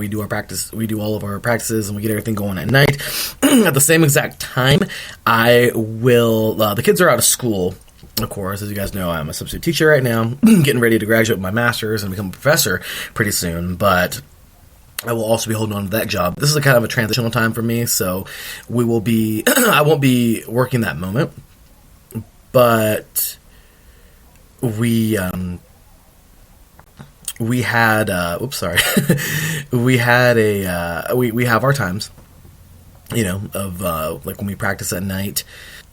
do our practice, we do all of our practices, and we get everything going at night. At the same exact time, I will, the kids are out of school. Of course, as you guys know, I'm a substitute teacher right now, getting ready to graduate with my master's and become a professor pretty soon, but I will also be holding on to that job. This is a kind of a transitional time for me, so we will be, I won't be working that moment, but we have our times, of like when we practice at night,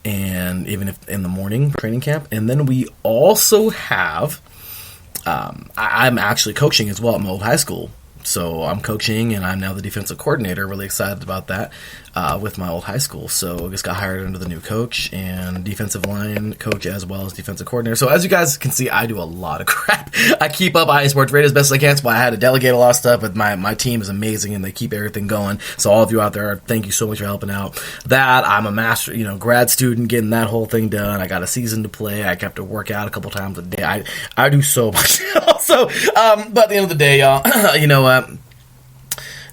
and even if in the morning training camp, and then we also have, I'm actually coaching as well at my old high school. So I'm coaching, and I'm now the defensive coordinator. Really excited about that with my old high school. So I just got hired under the new coach and defensive line coach as well as defensive coordinator. So as you guys can see, I do a lot of crap. I keep up IE Sports Radio as best as I can. That's why I had to delegate a lot of stuff, but my team is amazing, and they keep everything going. So all of you out there, thank you so much for helping out. That, I'm a master, grad student, getting that whole thing done. I got a season to play. I have to work out a couple times a day. I do so much. So, but at the end of the day, y'all, you know what?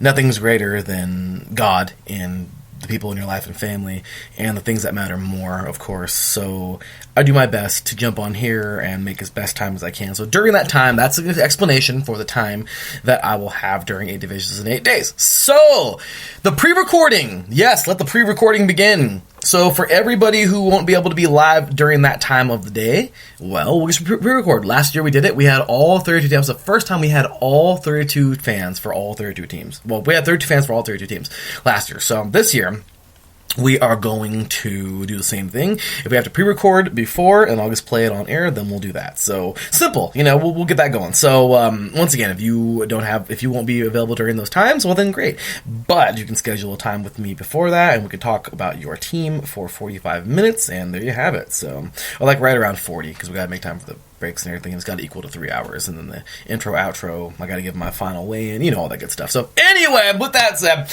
Nothing's greater than God and the people in your life and family and the things that matter more, of course. So I do my best to jump on here and make as best time as I can. So during that time, that's an explanation for the time that I will have during 8 divisions in 8 days. So the pre-recording, yes, let the pre-recording begin. So for everybody who won't be able to be live during that time of the day, well, we'll just pre-record. Last year we did it. We had all 32 teams. The first time we had all 32 fans for all 32 teams. Well, we had 32 fans for all 32 teams last year. So this year, we are going to do the same thing. If we have to pre-record before and I'll just play it on air, then we'll do that. So simple, we'll get that going. So once again, if you won't be available during those times, well then great. But you can schedule a time with me before that, and we can talk about your team for 45 minutes, and there you have it. So I like right around 40 because we got to make time for the breaks and everything. It's got to equal to 3 hours, and then the intro, outro, I got to give my final weigh-in, all that good stuff. So anyway, with that said,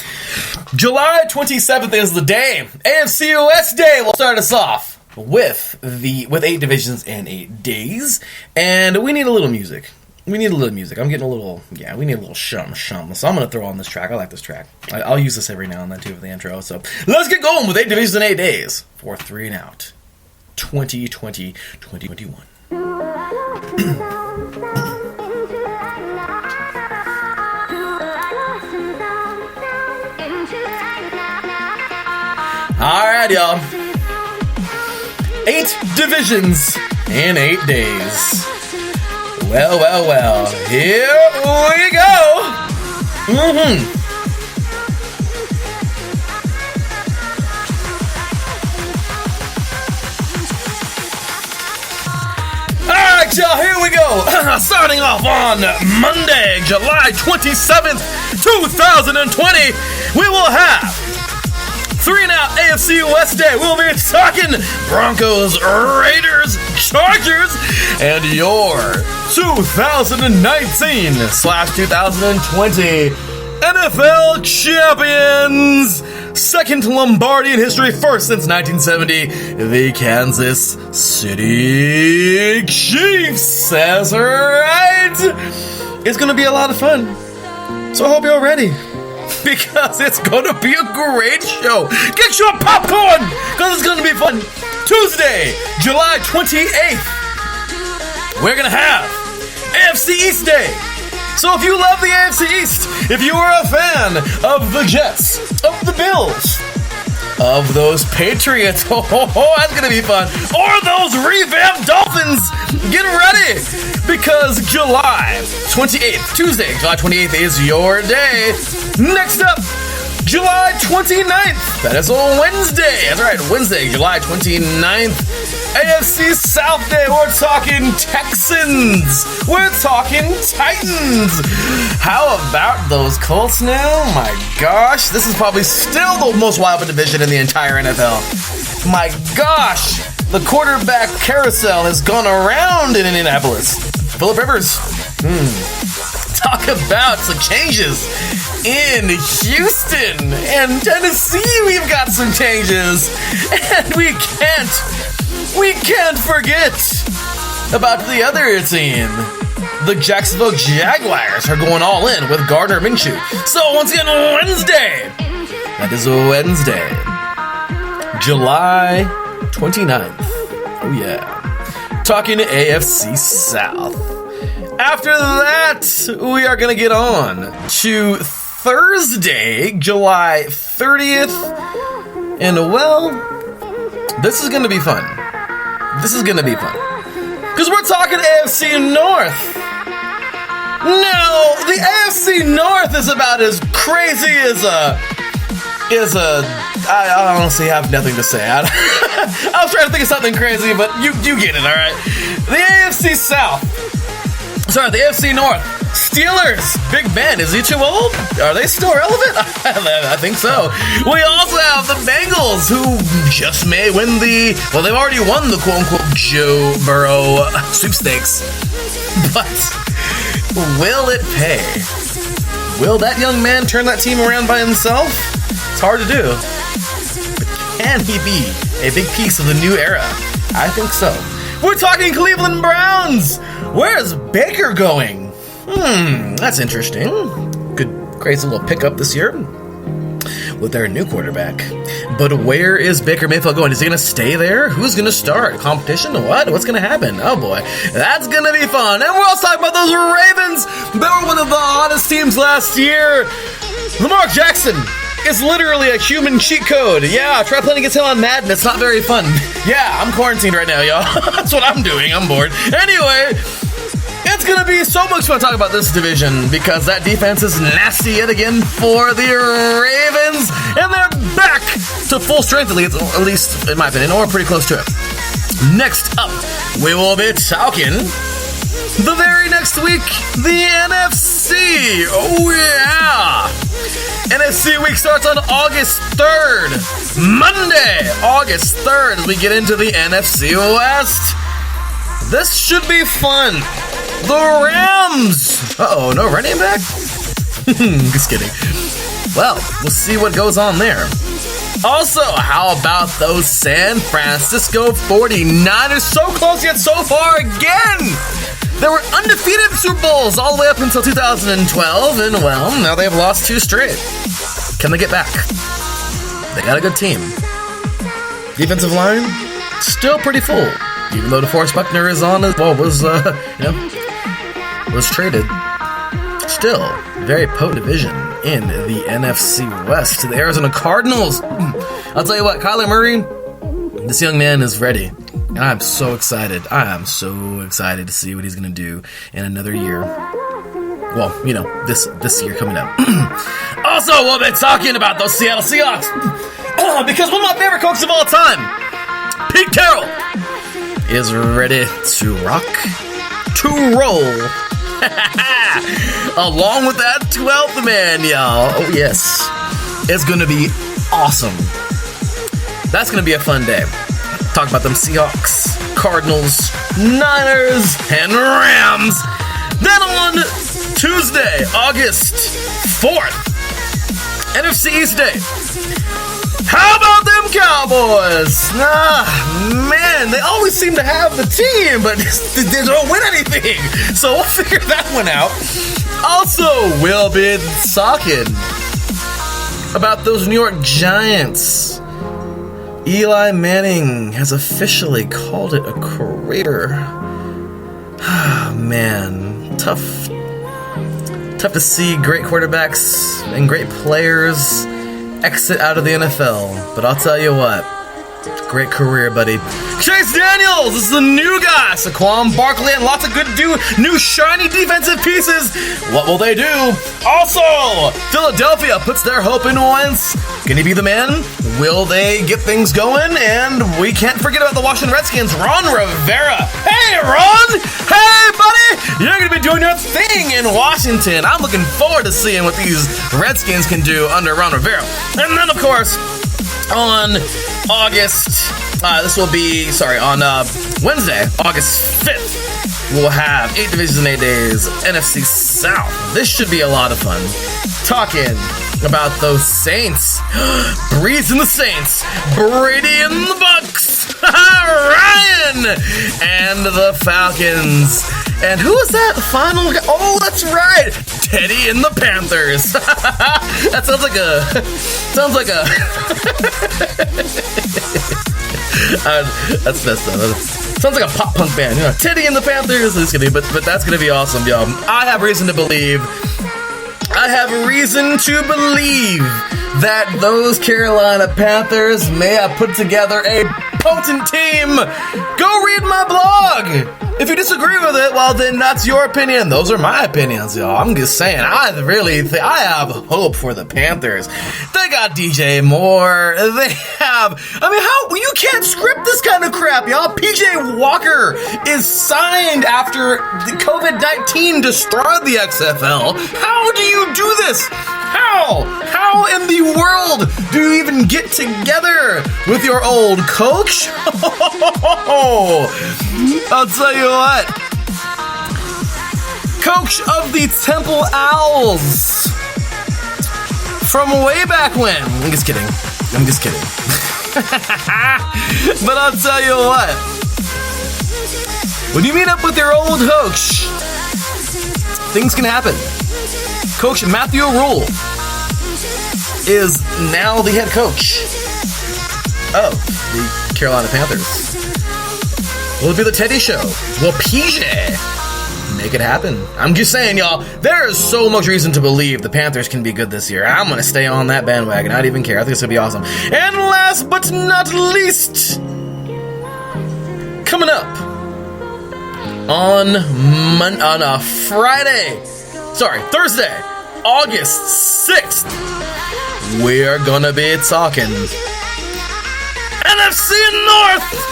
July 27th is the day. AFC West Day will start us off with 8 divisions in 8 days, and we need a little music. I'm getting a little, we need a little shum. So I'm going to throw on this track. I like this track. I'll use this every now and then too for the intro. So let's get going with 8 divisions in 8 days for 3 and Out 2020-2021. Alright, y'all. 8 divisions in 8 days. Well. Here we go. Alright, y'all, here we go. Starting off on Monday, July 27th, 2020, we will have 3-and-out AFC West Day. We'll be talking Broncos, Raiders, Chargers, and your 2019/2020 NFL champions. Second Lombardi in history, first since 1970, the Kansas City Chiefs. That's right. It's going to be a lot of fun. So I hope you're ready, because it's going to be a great show. Get your popcorn, because it's going to be fun. Tuesday, July 28th, we're going to have AFC East Day. So if you love the AFC East, if you are a fan of the Jets, of the Bills, of those Patriots, that's going to be fun, or those revamped Dolphins, get ready, because July 28th, Tuesday, July 28th is your day. Next up, July 29th, that is a Wednesday. That's right, Wednesday, July 29th. AFC South Day, we're talking Texans, we're talking Titans. How about those Colts now? My gosh, this is probably still the most wild division in the entire NFL. My gosh, the quarterback carousel has gone around in Indianapolis. Phillip Rivers, talk about some changes in Houston and Tennessee. We've got some changes, and we can't forget about the other team. The Jacksonville Jaguars are going all in with Gardner Minshew. So once again, Wednesday. That is Wednesday, July 29th. Oh yeah. Talking to AFC South. After that, we are going to get on to Thursday, July 30th. And well, this is going to be fun. This is going to be fun, because we're talking AFC North. Now, the AFC North is about as crazy as I honestly have nothing to say. I was trying to think of something crazy, but you get it, all right? The AFC South. Sorry, the AFC North. Steelers, Big Ben, is he too old? Are they still relevant? I think so. We also have the Bengals, who just may win they've already won the quote-unquote Joe Burrow sweepstakes. But will it pay? Will that young man turn that team around by himself? It's hard to do. But can he be a big piece of the new era? I think so. We're talking Cleveland Browns. Where's Baker going? That's interesting. Good, crazy little pickup this year with their new quarterback. But where is Baker Mayfield going? Is he going to stay there? Who's going to start? Competition? What? What's going to happen? Oh boy, that's going to be fun. And we're also talking about those Ravens. They were one of the hottest teams last year. Lamar Jackson is literally a human cheat code. Yeah, try playing against him on Madden. It's not very fun. Yeah, I'm quarantined right now, y'all. That's what I'm doing. I'm bored. Anyway, it's going to be so much fun to talk about this division, because that defense is nasty yet again for the Ravens, and they're back to full strength, at least in my opinion, or pretty close to it. Next up, we will be talking the very next week, the NFC. Oh yeah! NFC week starts on August 3rd. Monday, August 3rd, as we get into the NFC West. This should be fun. The Rams. Uh-oh, no running back? Just kidding. Well, we'll see what goes on there. Also, how about those San Francisco 49ers? So close yet so far again. They were undefeated in Super Bowls all the way up until 2012, and well, now they've lost 2 straight. Can they get back? They got a good team. Defensive line, still pretty full. Even though DeForest Buckner is on as well, was traded. Still, very potent division in the NFC West. The Arizona Cardinals. I'll tell you what, Kyler Murray, this young man is ready. And I'm so excited. I am so excited to see what he's going to do in another year. Well, this year coming up. Also, we'll be talking about those Seattle Seahawks. Because one of my favorite coaches of all time, Pete Carroll, is ready to rock, to roll. Along with that 12th man, y'all. Oh, yes. It's going to be awesome. That's going to be a fun day. Talk about them Seahawks, Cardinals, Niners, and Rams. Then on Tuesday, August 4th, NFC East Day. How about them Cowboys? Man, they always seem to have the team, but they don't win anything. So we'll figure that one out. Also, we'll be talking about those New York Giants. Eli Manning has officially called it a career. Man, tough to see great quarterbacks and great players exit out of the NFL. But I'll tell you what, great career, buddy. Chase Daniels is the new guy. Saquon Barkley and lots of good new shiny defensive pieces. What will they do? Also, Philadelphia puts their hope in Wentz. Can he be the man? Will they get things going? And we can't forget about the Washington Redskins. Ron Rivera. Hey, Ron! Hey, buddy! You're going to be doing your thing in Washington. I'm looking forward to seeing what these Redskins can do under Ron Rivera. And then, of course, on Wednesday, August 5th, we'll have 8 divisions in 8 days, NFC South. This should be a lot of fun. Talking about those Saints. Breeze and the Saints. Brady and the Bucks. Ryan and the Falcons. And who is that final guy? Oh, that's right. Teddy and the Panthers. That sounds like that's messed up. Sounds like a pop punk band. You know, Teddy and the Panthers. But that's gonna be awesome, y'all. I have reason to believe that those Carolina Panthers may have put together a potent team. Go read my blog. If you disagree with it, well, then that's your opinion. Those are my opinions, y'all. I'm just saying, I have hope for the Panthers. They got DJ Moore. You can't script this kind of crap, y'all. PJ Walker is signed after the COVID-19 destroyed the XFL. How do you do this? How in the world do you even get together with your old coach? I'll tell you what. Coach of the Temple Owls from way back when. I'm just kidding. But I'll tell you what. When you meet up with your old coach, things can happen. Coach Matthew Rule is now the head coach of the Carolina Panthers. Will it be the Teddy Show? Will PJ make it happen? I'm just saying, y'all, there is so much reason to believe the Panthers can be good this year. I'm going to stay on that bandwagon. I don't even care. I think it's going to be awesome. And last but not least, coming up on a Thursday, August 6th, we're going to be talking NFC North.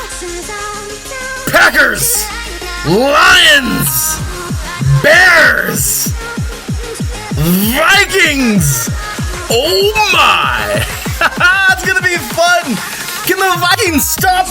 Packers, Lions, Bears, Vikings. Oh my! It's gonna be fun. Can the Vikings stop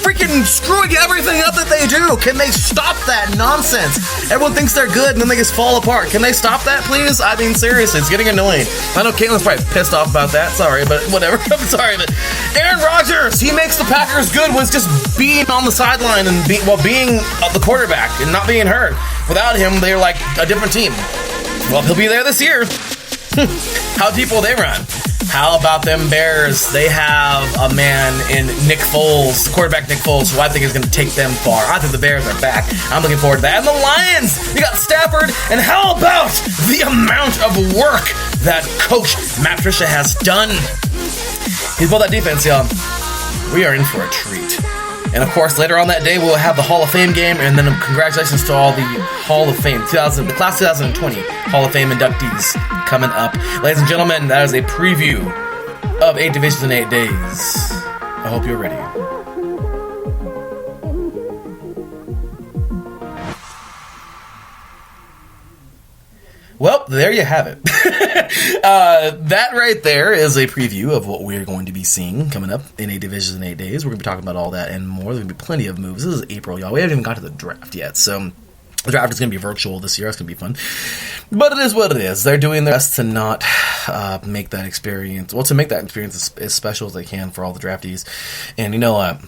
freaking screwing everything up that they do? Can they stop that nonsense? Everyone thinks they're good and then they just fall apart. Can they stop that, please? I mean, seriously, it's getting annoying. I know Caitlin's probably pissed off about that. Sorry, but whatever. I'm sorry. But Aaron Rodgers, he makes the Packers good when it's just being on the sideline and being the quarterback and not being hurt. Without him, they're like a different team. Well, he'll be there this year. How deep will they run? How about them Bears? They have a man in Nick Foles, quarterback Nick Foles, who I think is going to take them far. I think the Bears are back. I'm looking forward to that. And the Lions, you got Stafford. And how about the amount of work that Coach Matt Patricia has done? He's built that defense, y'all. We are in for a treat. And of course, later on that day, we'll have the Hall of Fame game, and then congratulations to all the Hall of Fame, the class 2020 Hall of Fame inductees coming up. Ladies and gentlemen, that is a preview of 8 divisions in 8 days. I hope you're ready. Well, there you have it. That right there is a preview of what we're going to be seeing coming up in 8 divisions in 8 days. We're going to be talking about all that and more. There's going to be plenty of moves. This is April, y'all. We haven't even got to the draft yet, so the draft is going to be virtual this year. It's going to be fun. But it is what it is. They're doing their best to not make that experience, to make that experience as special as they can for all the draftees. And you know what?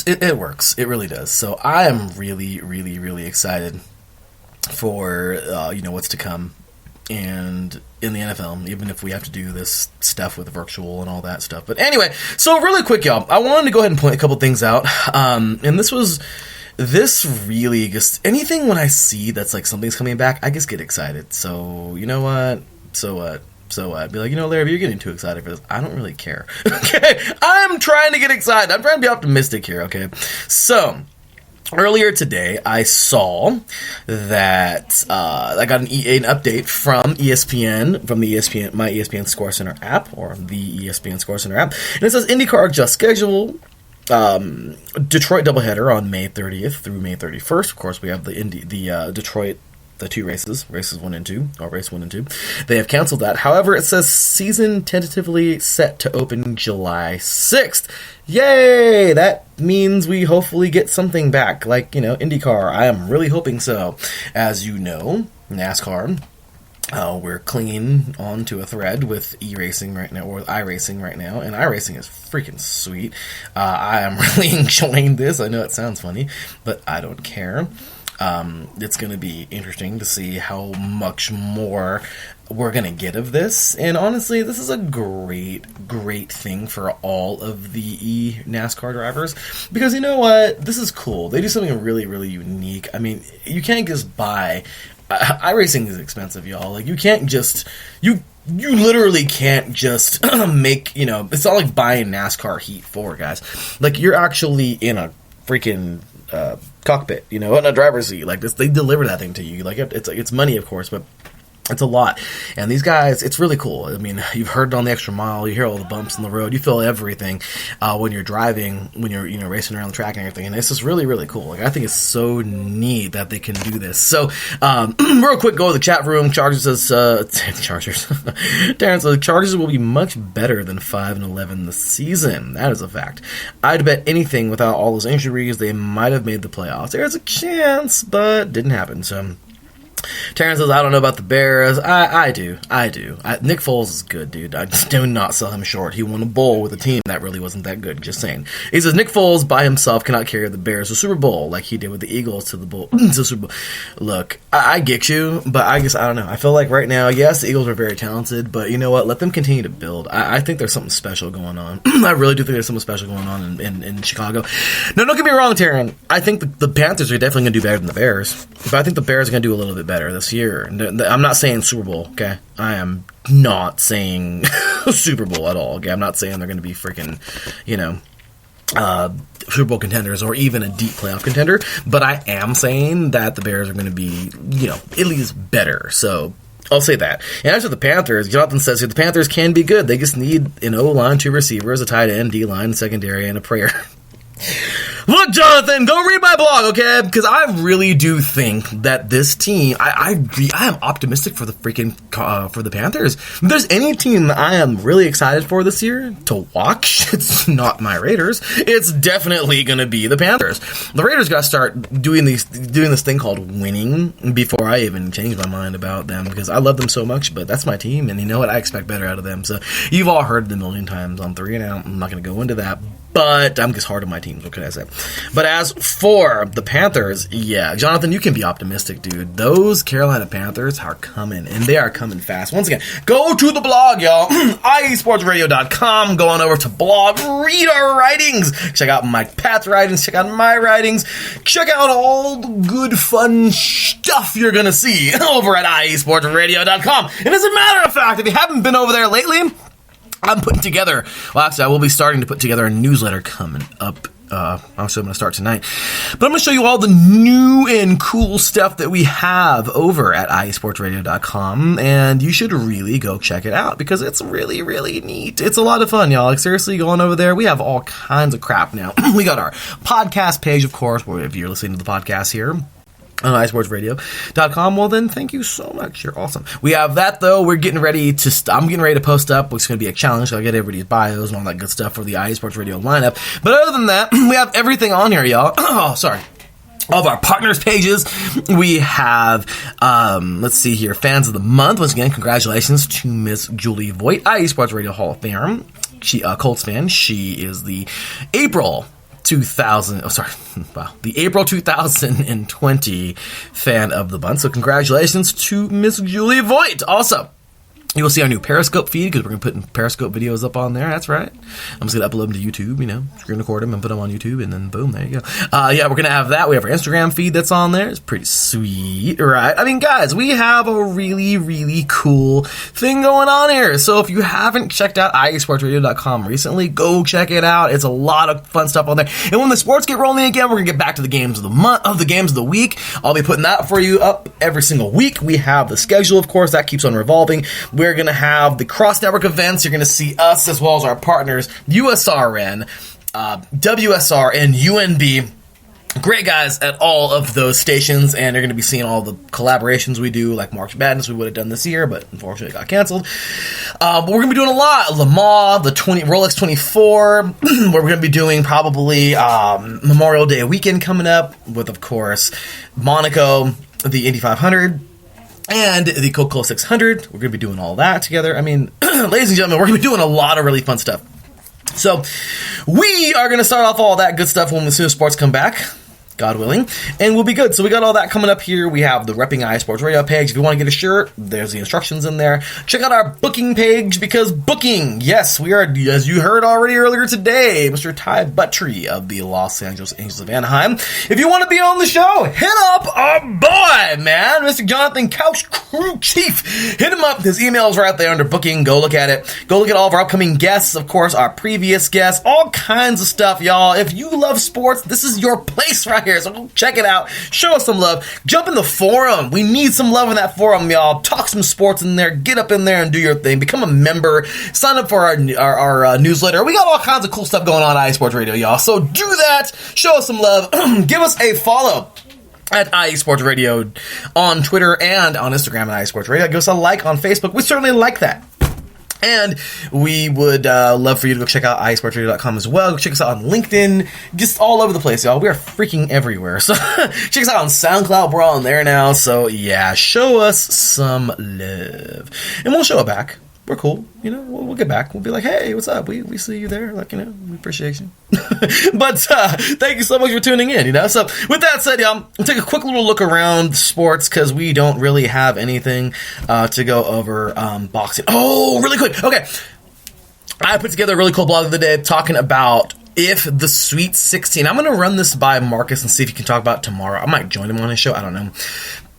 It works. It really does. So I am really, really, really excited for what's to come and in the NFL, even if we have to do this stuff with virtual and all that stuff. But anyway, so really quick, y'all, I wanted to go ahead and point a couple things out. And this really just, anything when I see that's like something's coming back, I just get excited. So you know what? So what? I'd be like, Larry, you're getting too excited for this. I don't really care. Okay? I'm trying to get excited. I'm trying to be optimistic here, okay? So earlier today, I saw that I got an update from ESPN, my ESPN Score Center app, or the ESPN Score Center app, and it says IndyCar just scheduled Detroit doubleheader on May 30th through May 31st. Of course, we have the Detroit. The two races 1 and 2, or race 1 and 2. They have canceled that. However, it says season tentatively set to open July 6th. Yay! That means we hopefully get something back, like, IndyCar. I am really hoping so. As you know, NASCAR, we're clinging onto a thread with e-racing right now, or with iRacing right now, and iRacing is freaking sweet. I am really enjoying this. I know it sounds funny, but I don't care. It's going to be interesting to see how much more we're going to get of this. And honestly, this is a great thing for all of the NASCAR drivers. Because you know what? This is cool. They do something really, really unique. I mean, you can't just buy... iRacing is expensive, y'all. Like, you can't just... You literally can't just make... it's not like buying NASCAR Heat 4, guys. Like, you're actually in a freaking... cockpit, in a driver's seat like this. They deliver that thing to you. Like, it's money, of course, but it's a lot. And these guys, it's really cool. I mean, you've heard it on the extra mile. You hear all the bumps in the road. You feel everything when you're driving, when you're racing around the track and everything. And it's just really, really cool. Like, I think it's so neat that they can do this. So, real quick, go to the chat room. Chargers says Chargers. Darren says Chargers will be much better than 5-11 this season. That is a fact. I'd bet anything without all those injuries, they might have made the playoffs. There's a chance, but didn't happen. So. Terrence says, I don't know about the Bears. I do. Nick Foles is good, dude. I just do not sell him short. He won a bowl with a team that really wasn't that good. Just saying. He says, Nick Foles by himself cannot carry the Bears to Super Bowl like he did with the Eagles to the Super Bowl. Look, I get you, but I don't know. I feel like right now, yes, the Eagles are very talented, but you know what? Let them continue to build. I think there's something special going on. I really do think there's something special going on in Chicago. No, don't get me wrong, Taryn. I think the Panthers are definitely going to do better than the Bears, but I think the Bears are going to do a little bit better this year. I'm not saying Super Bowl, okay? I am not saying Super Bowl at all, okay? I'm not saying they're going to be freaking, Super Bowl contenders or even a deep playoff contender, but I am saying that the Bears are going to be, at least better. So I'll say that. And as for the Panthers, Jonathan says here, the Panthers can be good. They just need an O-line, 2 receivers, a tight end, D-line, secondary, and a prayer. Look, Jonathan, go read my blog, okay? Because I really do think that this team, I am optimistic for the freaking for the Panthers. If there's any team that I am really excited for this year to watch, it's not my Raiders. It's definitely going to be the Panthers. The Raiders got to start doing this thing called winning before I even change my mind about them, because I love them so much. But that's my team, and you know what? I expect better out of them. So you've all heard it a million times on 3 and Out. I'm not going to go into that. But I'm just hard on my teams, what can I say? But as for the Panthers, yeah, Jonathan, you can be optimistic, dude. Those Carolina Panthers are coming, and they are coming fast. Once again, go to the blog, y'all. IESportsRadio.com. Go on over to blog. Read our writings. Check out Mike Pat's writings. Check out my writings. Check out all the good, fun stuff you're going to see over at IESportsRadio.com. And as a matter of fact, if you haven't been over there lately, I'm putting together, I will be starting to put together a newsletter coming up. Actually, I'm going to start tonight. But I'm going to show you all the new and cool stuff that we have over at IESportsRadio.com, and you should really go check it out, because it's really, really neat. It's a lot of fun, y'all. Like, seriously, going over there, we have all kinds of crap now. We got our podcast page, of course, where if you're listening to the podcast here, on iSportsRadio.com. Well, then, thank you so much. You're awesome. We have that, though. We're getting ready to... I'm getting ready to post up. It's going to be a challenge. So I'll get everybody's bios and all that good stuff for the iSports Radio lineup. But other than that, we have everything on here, y'all. Oh, sorry. All of our partners pages. We have, let's see here, Fans of the Month. Once again, congratulations to Miss Julie Voigt, iSports Radio Hall of Fame. She, Colts fan. She is the April 2020 fan of the month. So congratulations to Miss Julie Voigt. Also, you will see our new Periscope feed because we're going to put Periscope videos up on there. That's right. I'm just going to upload them to YouTube, screen record them and put them on YouTube, and then boom, there you go. Yeah, we're going to have that. We have our Instagram feed that's on there. It's pretty sweet, right? I mean, guys, we have a really, really cool thing going on here. So if you haven't checked out iSportsRadio.com recently, go check it out. It's a lot of fun stuff on there. And when the sports get rolling again, we're going to get back to the games of the month, of the games of the week. I'll be putting that for you up every single week. We have the schedule, of course, that keeps on revolving. We're going to have the cross-network events. You're going to see us as well as our partners, USRN, WSR, and UNB. Great guys at all of those stations, and you're going to be seeing all the collaborations we do, like March Madness we would have done this year, but unfortunately it got canceled. But we're going to be doing a lot. Le Mans, the Rolex 24, where we're going to be doing probably Memorial Day weekend coming up with, of course, Monaco, the Indy 500, and the Coca-Cola 600. We're going to be doing all that together. I mean, ladies and gentlemen, we're going to be doing a lot of really fun stuff. So, we are going to start off all that good stuff when the soon as sports come back, God willing, and we'll be good. So we got all that coming up here. We have the Repping iSports Radio page. If you want to get a shirt, there's the instructions in there. Check out our booking page, because booking, yes, we are, as you heard already earlier today, Mr. Ty Buttrey of the Los Angeles Angels of Anaheim. If you want to be on the show, hit up our boy, man, Mr. Jonathan Couch Crew Chief. Hit him up. His email is right there under booking. Go look at it. Go look at all of our upcoming guests, of course, our previous guests, all kinds of stuff, y'all. If you love sports, this is your place right here. So go check it out. Show us some love. Jump in the forum. We need some love in that forum, y'all. Talk some sports in there. Get up in there and do your thing. Become a member. Sign up for our newsletter. We got all kinds of cool stuff going on iSports Radio, y'all. So do that. Show us some love. Give us a follow at iSports Radio on Twitter and on Instagram at iSports Radio. Give us a like on Facebook. We certainly like that. And we would love for you to go check out iSportsRadio.com as well. Go check us out on LinkedIn. Just all over the place, y'all. We are freaking everywhere. So check us out on SoundCloud. We're on there now. So yeah, show us some love. And we'll show it back. We're cool. We'll get back. We'll be like, hey, what's up? We see you there. Like, we appreciate you. But thank you so much for tuning in, So with that said, y'all, we'll take a quick little look around sports, because we don't really have anything to go over boxing. Oh, really quick. Okay. I put together a really cool blog of the day talking about if the Sweet 16. I'm going to run this by Marcus and see if he can talk about it tomorrow. I might join him on his show. I don't know.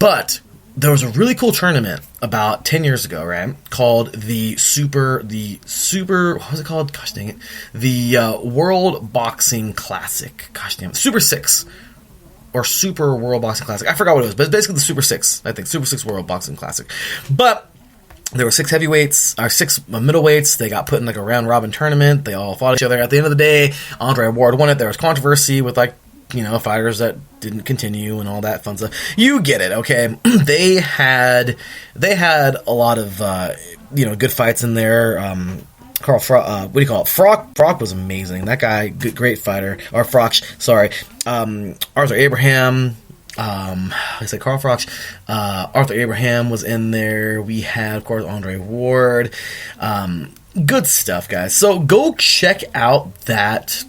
But there was a really cool tournament about 10 years ago, right? Called the Super, what was it called? Gosh dang it. The World Boxing Classic. Gosh damn it. Super 6. Or Super World Boxing Classic. I forgot what it was, but it's basically the Super 6. I think Super 6 World Boxing Classic. But there were 6 heavyweights, or 6 middleweights. They got put in like a round robin tournament. They all fought each other. At the end of the day, Andre Ward won it. There was controversy with fighters that didn't continue and all that fun stuff. You get it, okay? They had a lot of good fights in there. Carl Froch, what do you call it? Froch was amazing. That guy, great fighter. Or Froch, sorry. Arthur Abraham. I said Carl Froch. Arthur Abraham was in there. We had, of course, Andre Ward. Good stuff, guys. So go check out that.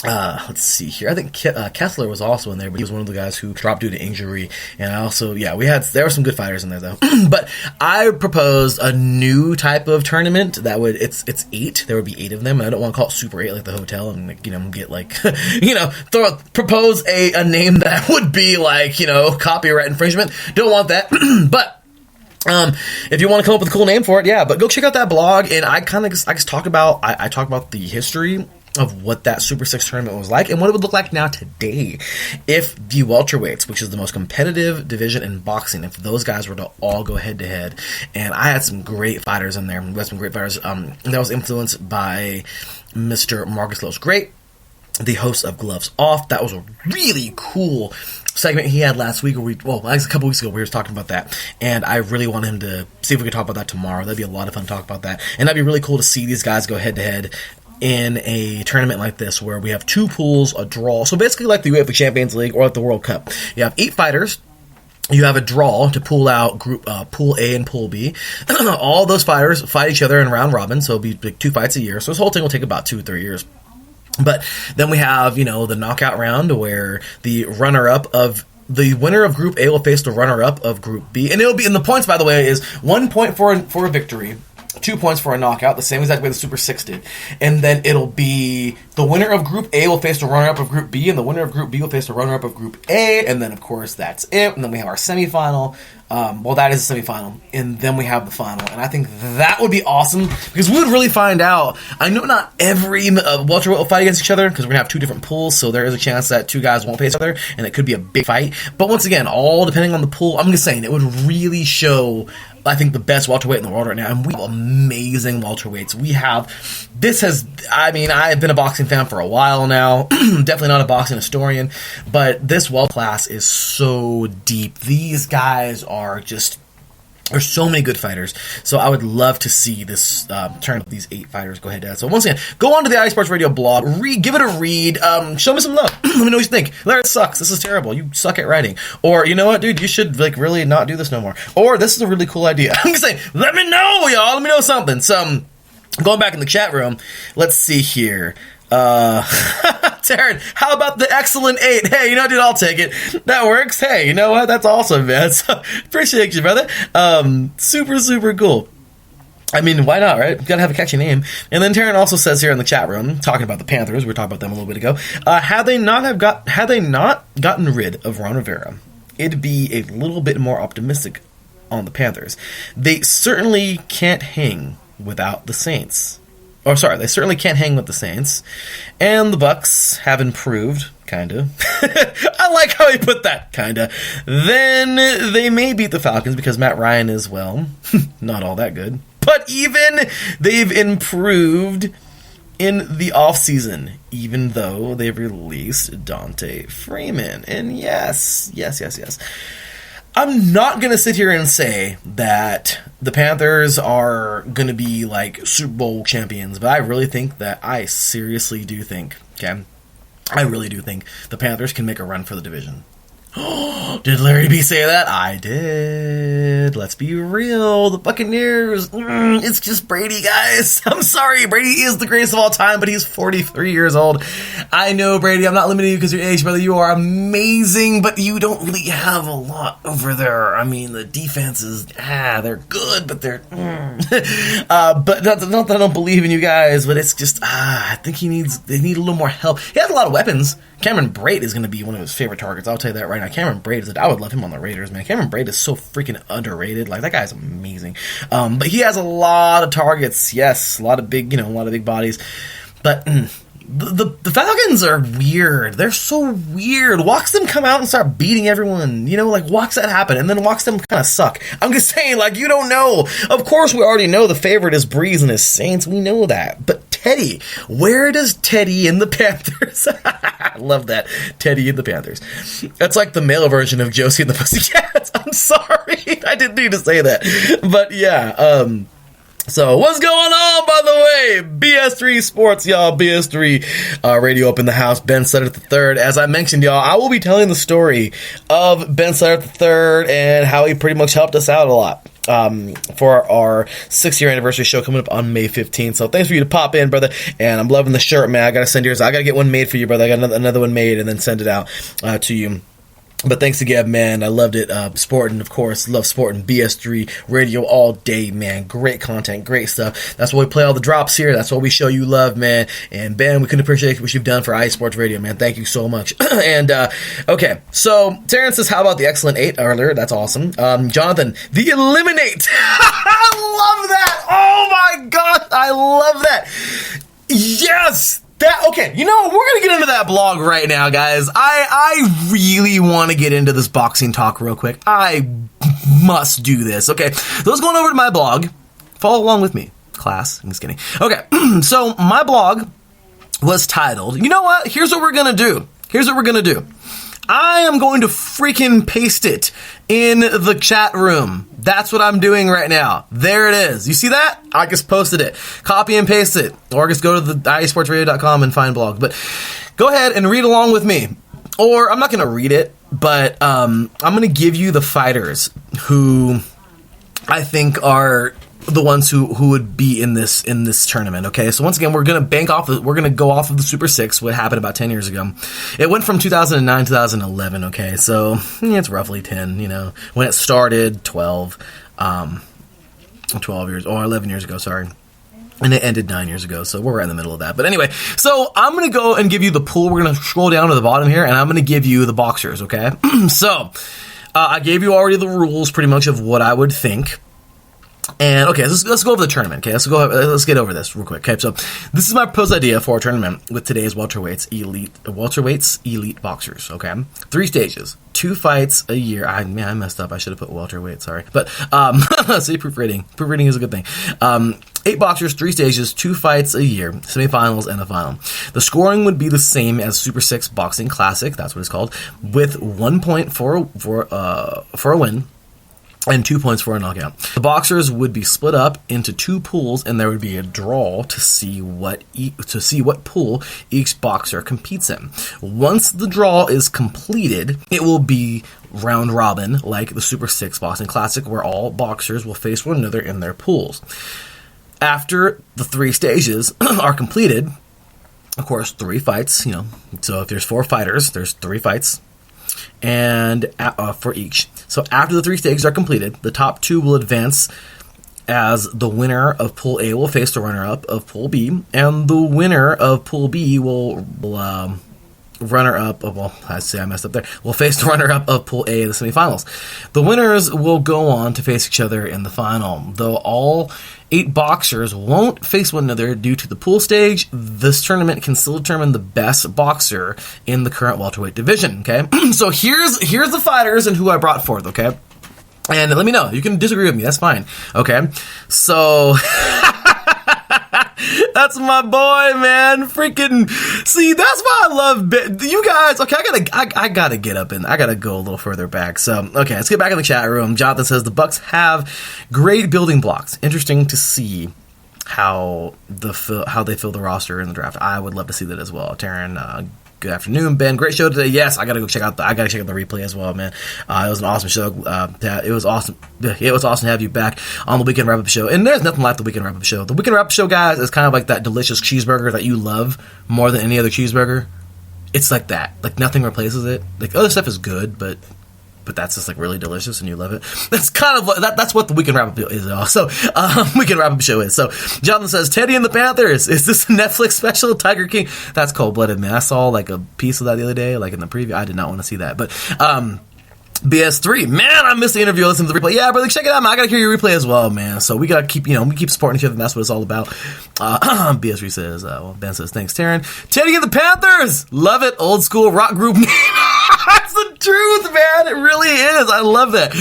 Let's see here. I think Kessler was also in there, but he was one of the guys who dropped due to injury. And there were some good fighters in there though. But I proposed a new type of tournament that it's 8. There would be 8 of them. I don't want to call it Super 8 like the hotel and get propose a name that would be copyright infringement. Don't want that. But if you want to come up with a cool name for it, yeah. But go check out that blog, and I talk about the history of what that Super 6 tournament was like and what it would look like now today if the welterweights, which is the most competitive division in boxing, if those guys were to all go head to head. And I had some great fighters in there. We had some great fighters. That was influenced by Mr. Marcus Lowe's Great, the host of Gloves Off. That was a really cool segment he had last week, a couple weeks ago, we were talking about that, and I really want him to see if we could talk about that tomorrow. That'd be a lot of fun to talk about that, and that'd be really cool to see these guys go head to head in a tournament like this, where we have 2 pools, a draw. So basically, like the UEFA Champions League or like the World Cup, you have 8 fighters. You have a draw to pull out Pool A and Pool B. All those fighters fight each other in round robin, so it'll be like 2 fights a year. So this whole thing will take about 2-3 years. But then we have, the knockout round where the winner of Group A will face the runner-up of Group B. And the points, by the way, is 1 point for a victory, 2 points for a knockout, the same exact way the Super 6 did. And then it'll be the winner of Group A will face the runner-up of Group B, and the winner of Group B will face the runner-up of Group A, and then, of course, that's it. And then we have our semifinal. That is a semifinal. And then we have the final. And I think that would be awesome, because we would really find out. I know not every welterweight will fight against each other, because we're going to have 2 different pools, so there is a chance that 2 guys won't face each other, and it could be a big fight. But once again, all depending on the pool, I'm just saying, it would really show, I think, the best welterweight in the world right now, and we have amazing welterweights. I've been a boxing fan for a while now, definitely not a boxing historian, but this welter class is so deep. These guys there's so many good fighters, so I would love to see this turn of these 8 fighters go head-to-head. So once again, go on to the iSports Radio blog, give it a read, show me some love, let me know what you think. Larry, it sucks, this is terrible, you suck at writing. Or, you know what, dude, you should really not do this no more. Or, this is a really cool idea. I'm just saying, let me know, y'all, let me know something. So, going back in the chat room, let's see here. Taryn, how about the excellent 8? Hey, dude, I'll take it. That works. Hey, you know what? That's awesome, man. So, appreciate you, brother. Super, super cool. I mean, why not, right? You gotta have a catchy name. And then Taryn also says here in the chat room, talking about the Panthers, we were talking about them a little bit ago, had they not gotten rid of Ron Rivera, it'd be a little bit more optimistic on the Panthers. They certainly can't hang without the Saints. They certainly can't hang with the Saints. And the Bucks have improved, kinda. I like how he put that, kinda. Then they may beat the Falcons because Matt Ryan is, not all that good. But even they've improved in the offseason, even though they've released Dante Freeman. And yes. I'm not going to sit here and say that the Panthers are going to be like Super Bowl champions, but I seriously do think, I really do think the Panthers can make a run for the division. Did Larry B say that? I did. Let's be real. The Buccaneers, it's just Brady, guys. I'm sorry. Brady is the greatest of all time, but he's 43 years old. I know, Brady, I'm not limiting you because of your age, brother. You are amazing, but you don't really have a lot over there. I mean, the defenses, they're good, but they're... but not that I don't believe in you guys, but it's just, I think they need a little more help. He has a lot of weapons. Cameron Brate is going to be one of his favorite targets. I'll tell you that right now. Cameron Brate I would love him on the Raiders, man. Cameron Brate is so freaking underrated. Like, that guy's amazing. But he has a lot of targets. Yes, a lot of big bodies. But the Falcons are weird. They're so weird. Watch them come out and start beating everyone. Watch that happen, and then watch them kind of suck. I'm just saying, you don't know. Of course, we already know the favorite is Breeze and his Saints. We know that. But Teddy, where does Teddy in the Panthers? I love that. Teddy in the Panthers. That's like the male version of Josie and the Pussycats. I'm sorry. I didn't need to say that. But yeah, so, what's going on, by the way? BS3 Sports, y'all. BS3 Radio up in the house. Ben Sutter III. As I mentioned, y'all, I will be telling the story of Ben Sutter III and how he pretty much helped us out a lot for our 6-year anniversary show coming up on May 15th. So, thanks for you to pop in, brother. And I'm loving the shirt, man. I got to send yours. I got to get one made for you, brother. I got another one made and then send it out to you. But thanks again, man. I loved it. Sporting, of course. Love sporting. BS3 Radio all day, man. Great content. Great stuff. That's why we play all the drops here. That's why we show you love, man. And, Ben, we couldn't appreciate what you've done for iSports Radio, man. Thank you so much. And, okay. So, Terrence says, how about the excellent 8 earlier? That's awesome. Jonathan, the Eliminate. I love that. Oh, my God. I love that. Yes. Okay, we're going to get into that blog right now, guys. I really want to get into this boxing talk real quick. I must do this. Okay, so let's go over to my blog. Follow along with me, class. I'm just kidding. Okay, so my blog was titled, you know what? Here's what we're going to do. I am going to freaking paste it in the chat room. That's what I'm doing right now. There it is. You see that? I just posted it. Copy and paste it. Or just go to the IESportsRadio.com and find blog. But go ahead and read along with me. Or I'm not going to read it, but I'm going to give you the fighters who I think are the ones who would be in this tournament. Okay, so once again, we're gonna go off of the Super 6, what happened about 10 years ago. It went from 2009 to 2011. Okay, so it's roughly 10. When it started, 12 years or 11 years ago. Sorry. And it ended 9 years ago, so we're right in the middle of that. But anyway, so I'm going to go and give you the pool. We're going to scroll down to the bottom here, and I'm going to give you the boxers, okay? So, I gave you already the rules pretty much of what I would think. And okay, let's go over the tournament. Okay, let's get over this real quick. Okay, so this is my proposed idea for a tournament with today's welterweights elite boxers. Okay, 3 stages, 2 fights a year. I messed up. I should have put welterweight. Sorry, but see, proofreading is a good thing. 8 boxers, 3 stages, 2 fights a year, semifinals and a final. The scoring would be the same as Super 6 Boxing Classic. That's what it's called, with 1 point for a win and 2 points for a knockout. The boxers would be split up into 2 pools, and there would be a draw to see what pool each boxer competes in. Once the draw is completed, it will be round robin, like the Super 6 Boxing Classic, where all boxers will face one another in their pools. After the 3 stages are completed, of course, 3 fights. So if there's 4 fighters, there's 3 fights, and for each. So after the 3 stages are completed, the top 2 will advance, as the winner of Pool A will face the runner-up of Pool B, and the winner of Pool B will runner-up of, well, I messed up there, will face the runner-up of Pool A in the semifinals. The winners will go on to face each other in the final. Though all 8 boxers won't face one another due to the pool stage, this tournament can still determine the best boxer in the current welterweight division, okay? So here's the fighters and who I brought forth, okay? And let me know. You can disagree with me. That's fine, okay? So that's my boy, man. Freaking see, that's why I love you guys. Okay, I gotta get up and I gotta go a little further back. So okay, let's get back in the chat room. Jonathan says the Bucks have great building blocks. Interesting to see how they fill the roster in the draft. I would love to see that as well. Taryn, good afternoon, Ben. Great show today. Yes, I gotta check out the replay as well, man. It was an awesome show. It was awesome. It was awesome to have you back on the Weekend Wrap-Up Show. And there's nothing like the Weekend Wrap-Up Show. The Weekend Wrap-Up Show, guys, is kind of like that delicious cheeseburger that you love more than any other cheeseburger. It's like that. Like nothing replaces it. Like other stuff is good, but that's just like really delicious and you love it. That's kind of that's what the Weekend Wrap-Up is also. Weekend Wrap-Up Show is. So Jonathan says, Teddy and the Panthers. Is this a Netflix special? Tiger King. That's cold-blooded, man. I saw like a piece of that the other day, like in the preview. I did not want to see that. But BS3, man, I missed the interview. Listen to the replay. Yeah, brother, check it out, man. I gotta hear your replay as well, man. So we gotta keep, we keep supporting each other, and that's what it's all about. BS3 says, Ben says, thanks, Taryn. Teddy and the Panthers, love it. Old school rock group name. That's the truth, man. It really is. I love that.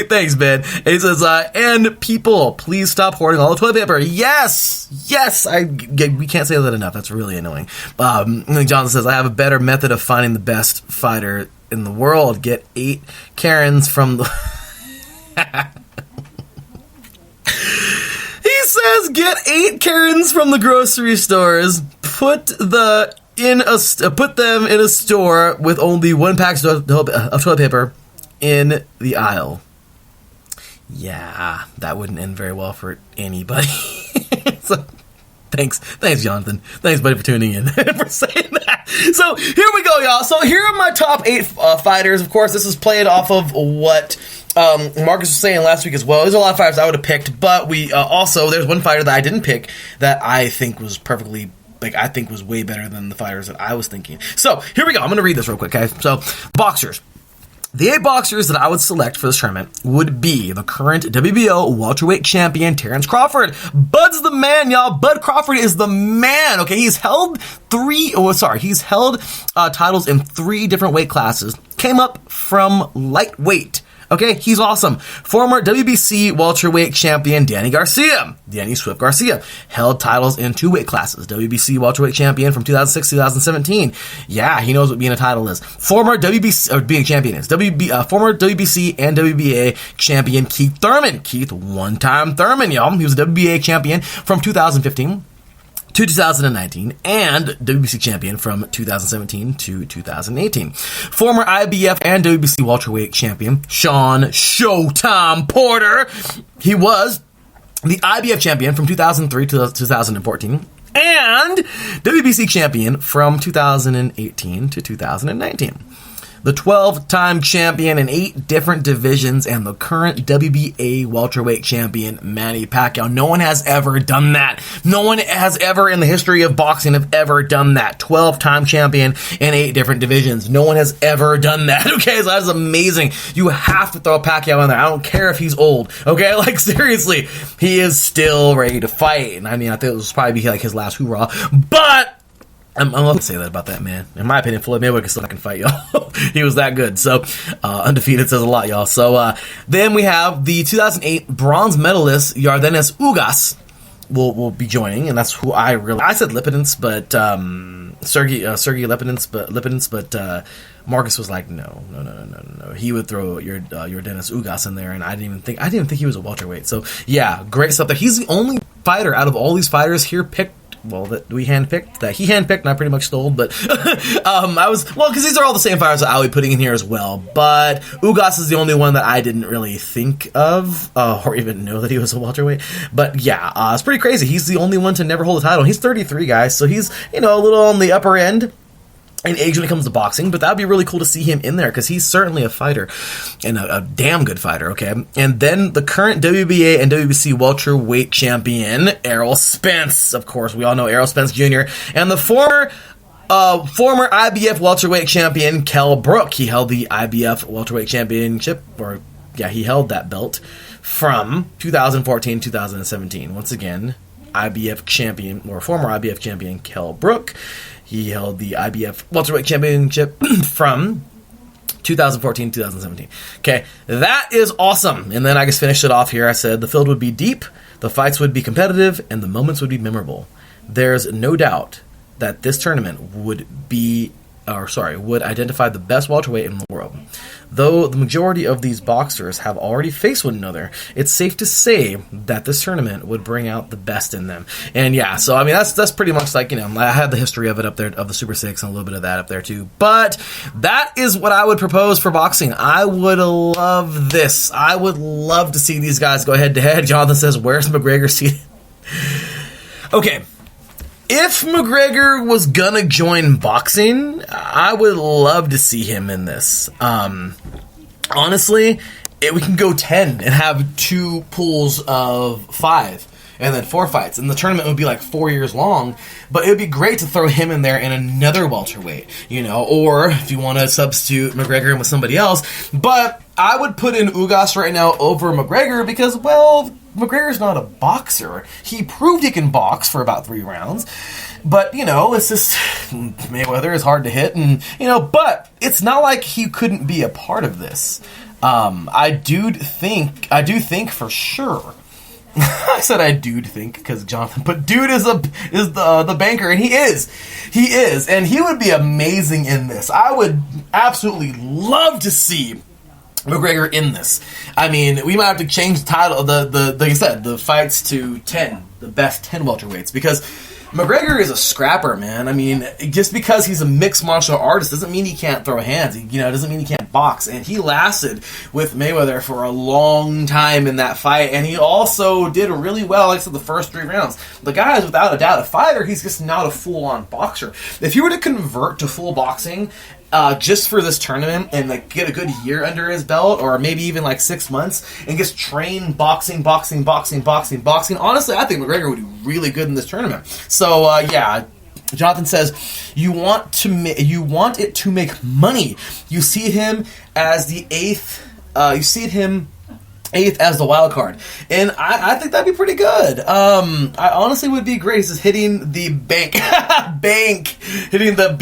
Thanks, Ben. He says, and people, please stop hoarding all the toilet paper. Yes. We can't say that enough. That's really annoying. Jonathan says, I have a better method of finding the best fighter in the world. Get 8 Karens from the he says get 8 Karens from the grocery stores, put them in a store with only 1 pack of toilet paper in the aisle. Yeah, that wouldn't end very well for anybody. So Thanks, Jonathan. Thanks, buddy, for tuning in for saying that. So here we go, y'all. So here are my top 8 fighters. Of course, this is played off of what Marcus was saying last week as well. There's a lot of fighters I would have picked, but we also there's one fighter that I didn't pick that I think was perfectly. I think was way better than the fighters that I was thinking. So here we go. I'm going to read this real quick, okay? So boxers. The 8 boxers that I would select for this tournament would be the current WBO welterweight champion, Terrence Crawford. Bud's the man, y'all. Bud Crawford is the man, okay? He's held titles in 3 different weight classes. Came up from lightweight, Okay, he's awesome. Former WBC welterweight champion Danny Swift Garcia, held titles in 2 weight classes. WBC welterweight champion from 2006-2017. Yeah, he knows what being a title is. Former WBC and WBA champion Keith Thurman. Keith, one-time Thurman, y'all. He was a WBA champion from 2015 to 2019, and WBC champion from 2017 to 2018. Former IBF and WBC welterweight champion Sean Showtime Porter. He was the IBF champion from 2003 to 2014, and WBC champion from 2018 to 2019. The 12-time champion in 8 different divisions and the current WBA welterweight champion, Manny Pacquiao. No one has ever done that. No one has ever in the history of boxing have ever done that. 12-time champion in 8 different divisions. No one has ever done that. Okay, so that's amazing. You have to throw Pacquiao in there. I don't care if he's old. Okay, like seriously, he is still ready to fight. And I mean, I think it was probably like his last hoorah. But I'm going to say that about that man. In my opinion, Floyd Mayweather still can fight, y'all. He was that good. So, undefeated says a lot, y'all. So, then we have the 2008 bronze medalist, Yardenis Ugas, will be joining, and that's who I said Lipidance, but, Sergey Lipidance, but, Marcus was like, no. He would throw your Dennis Ugas in there, and I didn't even think he was a welterweight. So, yeah, great stuff there. He's the only fighter out of all these fighters here that he handpicked, and I pretty much stole, but because these are all the same fighters that I'll be putting in here as well, but Ugas is the only one that I didn't really think of, or even know that he was a welterweight, but yeah, it's pretty crazy. He's the only one to never hold a title. He's 33, guys, so he's, a little on the upper end in age when it comes to boxing, but that'd be really cool to see him in there because he's certainly a fighter and a damn good fighter. Okay, and then the current WBA and WBC welterweight champion Errol Spence, of course, we all know Errol Spence Jr., and the former IBF welterweight champion Kell Brook. He held the IBF welterweight championship, he held that belt from 2014 2017. Once again, IBF champion or former IBF champion Kell Brook. He held the IBF welterweight championship from 2014 2017. Okay, that is awesome. And then I just finished it off here. I said the field would be deep, the fights would be competitive, and the moments would be memorable. There's no doubt that this tournament would identify the best welterweight in the world. Though the majority of these boxers have already faced one another, it's safe to say that this tournament would bring out the best in them. And yeah, so I mean that's pretty much like, I had the history of it up there, of the Super 6 and a little bit of that up there too. But that is what I would propose for boxing. I would love this. I would love to see these guys go head to head. Jonathan says, "Where's McGregor seated?" Okay. If McGregor was gonna join boxing, I would love to see him in this. Honestly, we can go 10 and have 2 pools of 5 and then 4 fights. And the tournament would be like 4 years long, but it would be great to throw him in there in another welterweight, or if you want to substitute McGregor in with somebody else. But I would put in Ugas right now over McGregor because, McGregor's not a boxer. He proved he can box for about 3 rounds. But, it's just, Mayweather is hard to hit. And, but it's not like he couldn't be a part of this. I do think for sure. I said I do think because Jonathan, but dude is the banker, and he is, and he would be amazing in this. I would absolutely love to see McGregor in this. I mean, we might have to change the title, like you said, the fights to 10, the best 10 welterweights, because McGregor is a scrapper, man. I mean, just because he's a mixed martial artist doesn't mean he can't throw hands. Doesn't mean he can't box. And he lasted with Mayweather for a long time in that fight, and he also did really well, like I said, the first 3 rounds. The guy is without a doubt a fighter. He's just not a full-on boxer. If he were to convert to full boxing, just for this tournament and get a good year under his belt, or maybe even 6 months, and just train boxing. Honestly, I think McGregor would do really good in this tournament. So yeah, Jonathan says you want it to make money. You see him as the 8th. You see him 8th as the wild card, and I think that'd be pretty good. I honestly would be great. This is hitting the bank, hitting the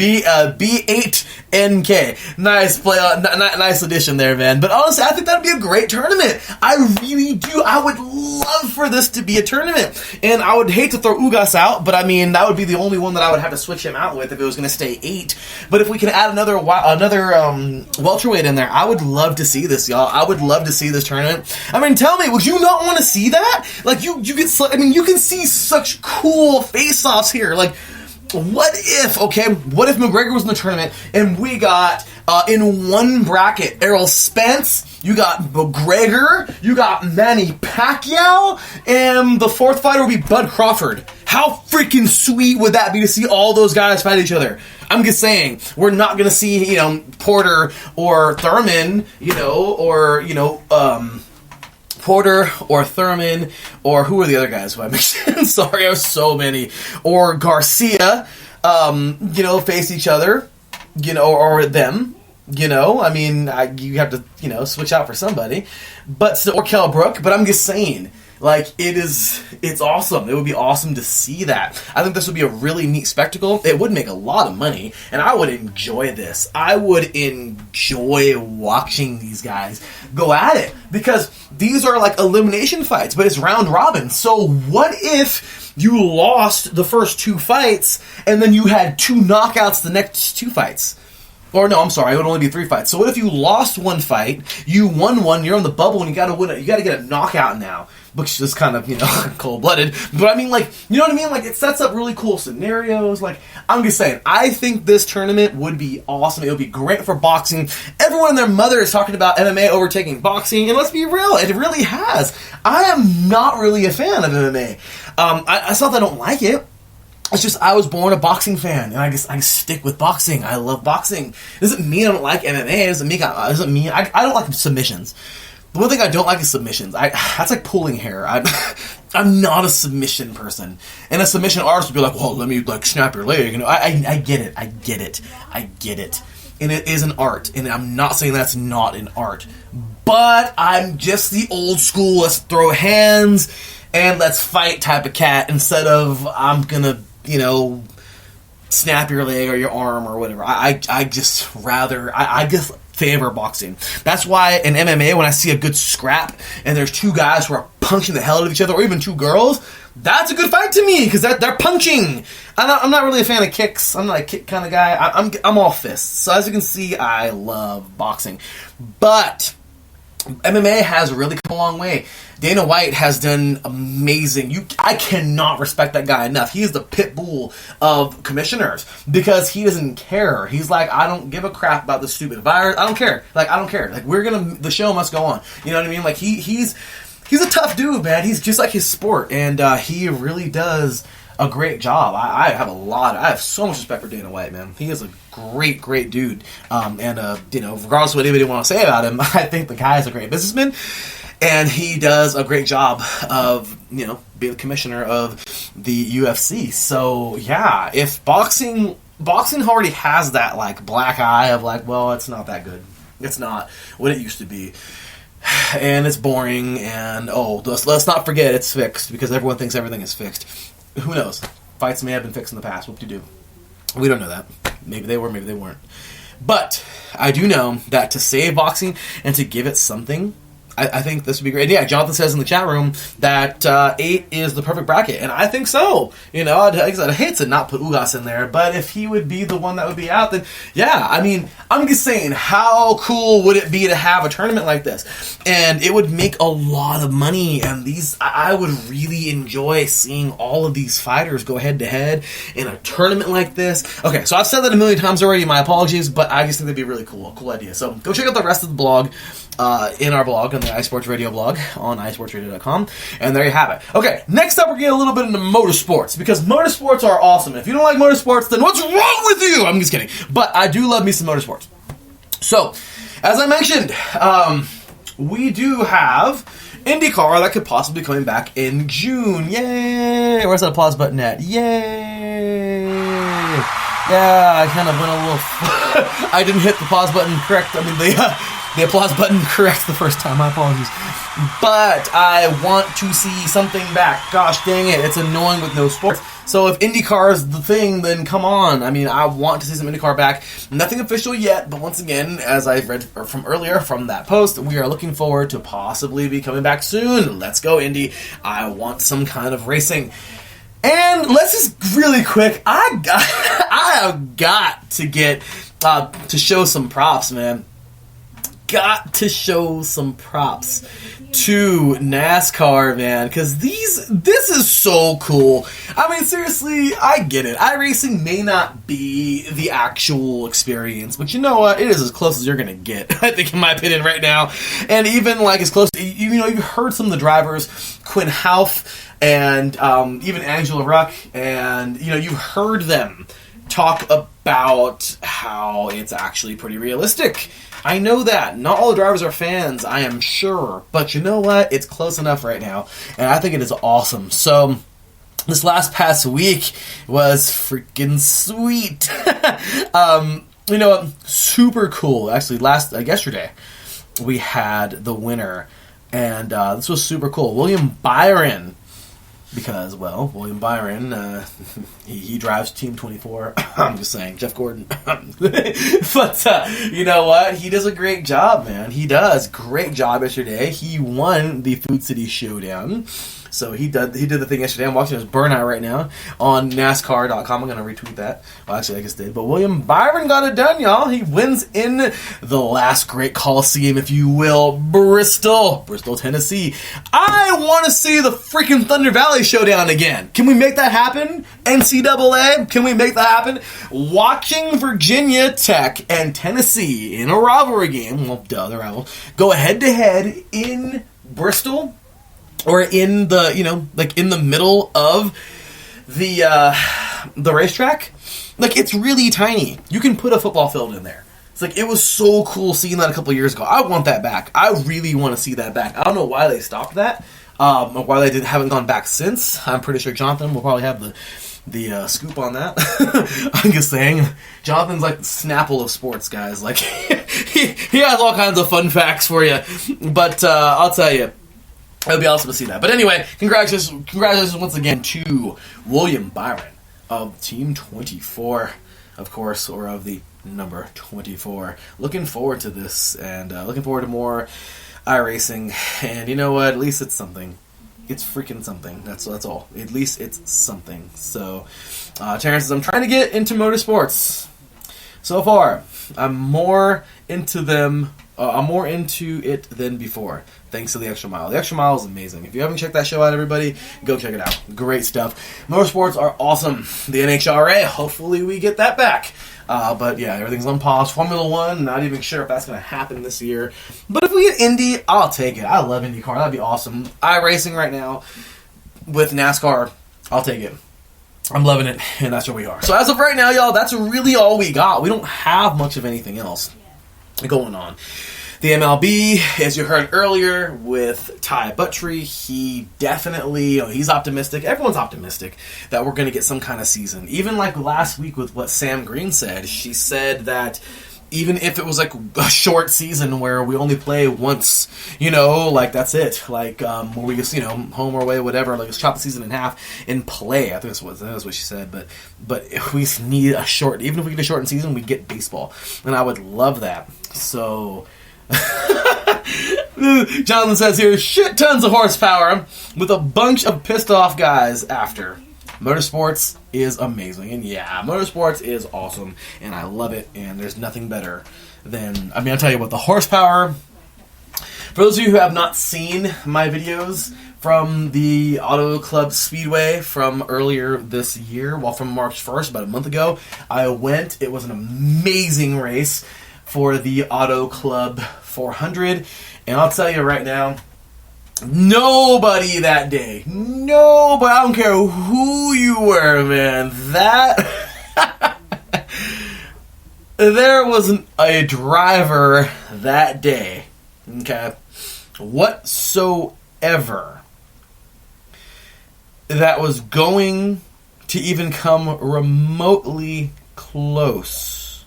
B8NK. Nice play, nice addition there, man. But honestly, I think that'd be a great tournament. I really do. I would love for this to be a tournament, and I would hate to throw Ugas out, but I mean that would be the only one that I would have to switch him out with if it was going to stay 8. But if we can add another welterweight in there, I would love to see this, y'all. I would love to see this tournament. I mean, tell me, would you not want to see that? Like, you can see such cool face-offs here. Like, what if McGregor was in the tournament and we got, in one bracket, Errol Spence, you got McGregor, you got Manny Pacquiao, and the 4th fighter would be Bud Crawford. How freaking sweet would that be to see all those guys fight each other? I'm just saying, we're not going to see, Porter or Thurman, Porter or Thurman, or who are the other guys who I mentioned? Sorry, I have so many. Or Garcia, face each other, or them, I mean, you have to, switch out for somebody. Or Kell Brook, but I'm just saying, like, it's awesome. It would be awesome to see that. I think this would be a really neat spectacle. It would make a lot of money, and I would enjoy this. I would enjoy watching these guys go at it, because these are like elimination fights, but it's round robin. So what if you lost the first 2 fights, and then you had 2 knockouts the next 2 fights? Or no, I'm sorry, it would only be 3 fights. So what if you lost 1 fight, you won 1, you're on the bubble, and you gotta win it. You gotta get a knockout now, which is kind of, cold-blooded. But I mean, like, you know what I mean? Like, it sets up really cool scenarios. Like, I'm just saying, I think this tournament would be awesome. It would be great for boxing. Everyone and their mother is talking about MMA overtaking boxing, and let's be real, it really has. I am not really a fan of MMA. It's not that I don't like it. It's just I was born a boxing fan, and I stick with boxing. I love boxing. It doesn't mean I don't like MMA. It doesn't mean I don't like submissions. The one thing I don't like is submissions. That's like pulling hair. I'm not a submission person, and a submission artist would be like, "Well, let me snap your leg." I get it. I get it. And it is an art, and I'm not saying that's not an art, but I'm just the old school. Let's throw hands and let's fight type of cat instead of I'm gonna snap your leg or your arm or whatever. I just favor boxing. That's why in MMA, when I see a good scrap and there's 2 guys who are punching the hell out of each other, or even 2 girls, that's a good fight to me, because they're punching. I'm not really a fan of kicks. I'm not a kick kind of guy. I'm all fists. So as you can see, I love boxing. But MMA has really come a long way. Dana White has done amazing. I cannot respect that guy enough. He is the pit bull of commissioners, because he doesn't care. He's like, I don't give a crap about the stupid virus. I don't care. Like, the show must go on. You know what I mean? Like, he's a tough dude, man. He's just like his sport, and he really does a great job. I have so much respect for Dana White, man. He is a great dude. Regardless of what anybody want to say about him, I think the guy is a great businessman, and he does a great job of, being the commissioner of the UFC. So yeah, if boxing already has that like black eye of like, well, it's not that good. It's not what it used to be. And it's boring, and let's not forget it's fixed, because everyone thinks everything is fixed. Who knows? Fights may have been fixed in the past. What do you do? We don't know that. Maybe they were, maybe they weren't. But I do know that to save boxing and to give it something, I think this would be great. Yeah, Jonathan says in the chat room that 8 is the perfect bracket, and I think so. I'd hate to not put Ugas in there, but if he would be the one that would be out, then yeah, I mean, I'm just saying, how cool would it be to have a tournament like this? And it would make a lot of money, and I would really enjoy seeing all of these fighters go head to head in a tournament like this. Okay, so I've said that a million times already, my apologies, but I just think that'd be really cool, a cool idea. So go check out the rest of the blog, in our blog, on the iSports Radio blog on iSportsRadio.com, and there you have it. Okay, next up we're getting a little bit into motorsports, because motorsports are awesome. If you don't like motorsports, then what's wrong with you? I'm just kidding. But I do love me some motorsports. So, as I mentioned, we do have IndyCar that could possibly be coming back in June. Yay! Where's that applause button at? Yay! Yeah, I kind of went a little... I didn't hit the pause button correct. I mean, The applause button corrects the first time. My apologies. But I want to see something back. Gosh dang it, it's annoying with no sports. So if IndyCar is the thing, then come on. I mean, I want to see some IndyCar back. Nothing official yet, but once again, as I read from earlier from that post, we are looking forward to possibly be coming back soon. Let's go, Indy. I want some kind of racing. And let's just really quick, I have got to get to show some props, man. Got to show some props to NASCAR, man, because this is so cool. I mean, seriously, I get it. iRacing may not be the actual experience, but you know what? It is as close as you're gonna get, I think, in my opinion, right now. And even like as close, you've heard some of the drivers, Quinn Houff and even Angela Ruck, and you've heard them talk about how it's actually pretty realistic. I know that. Not all the drivers are fans, I am sure. But you know what? It's close enough right now. And I think it is awesome. So, this last past week was freaking sweet. Super cool. Actually, yesterday, we had the winner. And this was super cool. William Byron. Because, well, William Byron, he drives Team 24. I'm just saying, Jeff Gordon. But, you know what? He does a great job, man. He does. Great job yesterday. He won the Food City Showdown. So he did the thing yesterday. I'm watching his burnout right now on NASCAR.com. I'm going to retweet that. Well, actually, I just did. But William Byron got it done, y'all. He wins in the last great Coliseum, if you will, Bristol, Tennessee. I want to see the freaking Thunder Valley Showdown again. Can we make that happen? NCAA, can we make that happen? Watching Virginia Tech and Tennessee in a rivalry game, well, duh, the rival, go head-to-head in Bristol, or in the, in the middle of the racetrack. Like, it's really tiny. You can put a football field in there. It's like, it was so cool seeing that a couple years ago. I want that back. I really want to see that back. I don't know why they stopped that, or why they haven't gone back since. I'm pretty sure Jonathan will probably have the scoop on that. I'm just saying, Jonathan's like the Snapple of sports, guys. Like, he has all kinds of fun facts for you. But I'll tell you, it would be awesome to see that. But anyway, congratulations once again to William Byron of Team 24, of course, or of the number 24. Looking forward to this, and looking forward to more iRacing. And you know what? At least it's something. It's freaking something. That's all. At least it's something. So, Terrence says, I'm trying to get into motorsports. So far, I'm more into it than before, thanks to the Extra Mile. The Extra Mile is amazing. If you haven't checked that show out, everybody, go check it out. Great stuff. Motorsports are awesome. The NHRA, hopefully we get that back. But yeah, everything's on pause. Formula One, not even sure if that's going to happen this year. But if we get Indy, I'll take it. I love IndyCar. That'd be awesome. iRacing right now with NASCAR, I'll take it. I'm loving it, and that's where we are. So as of right now, y'all, that's really all we got. We don't have much of anything else going on. The MLB, as you heard earlier with Ty Buttrey, he definitely, he's optimistic. Everyone's optimistic that we're going to get some kind of season. Even like last week with what Sam Green said, she said that even if it was like a short season where we only play once, like that's it. Like, where we just, home or away, whatever, like just chop the season in half and play. I think that was what she said. But if we need even if we get a shortened season, we get baseball. And I would love that. So, Jonathan says here, shit tons of horsepower with a bunch of pissed off guys after. Motorsports is amazing, and yeah, motorsports is awesome, and I love it, and there's nothing better than, I'll tell you what, the horsepower. For those of you who have not seen my videos from the Auto Club Speedway from earlier this year, from March 1st, about a month ago, I went. It was an amazing race for the Auto Club 400, and I'll tell you right now, nobody that day, I don't care who you were, man, there wasn't a driver that day, okay, whatsoever, that was going to even come remotely close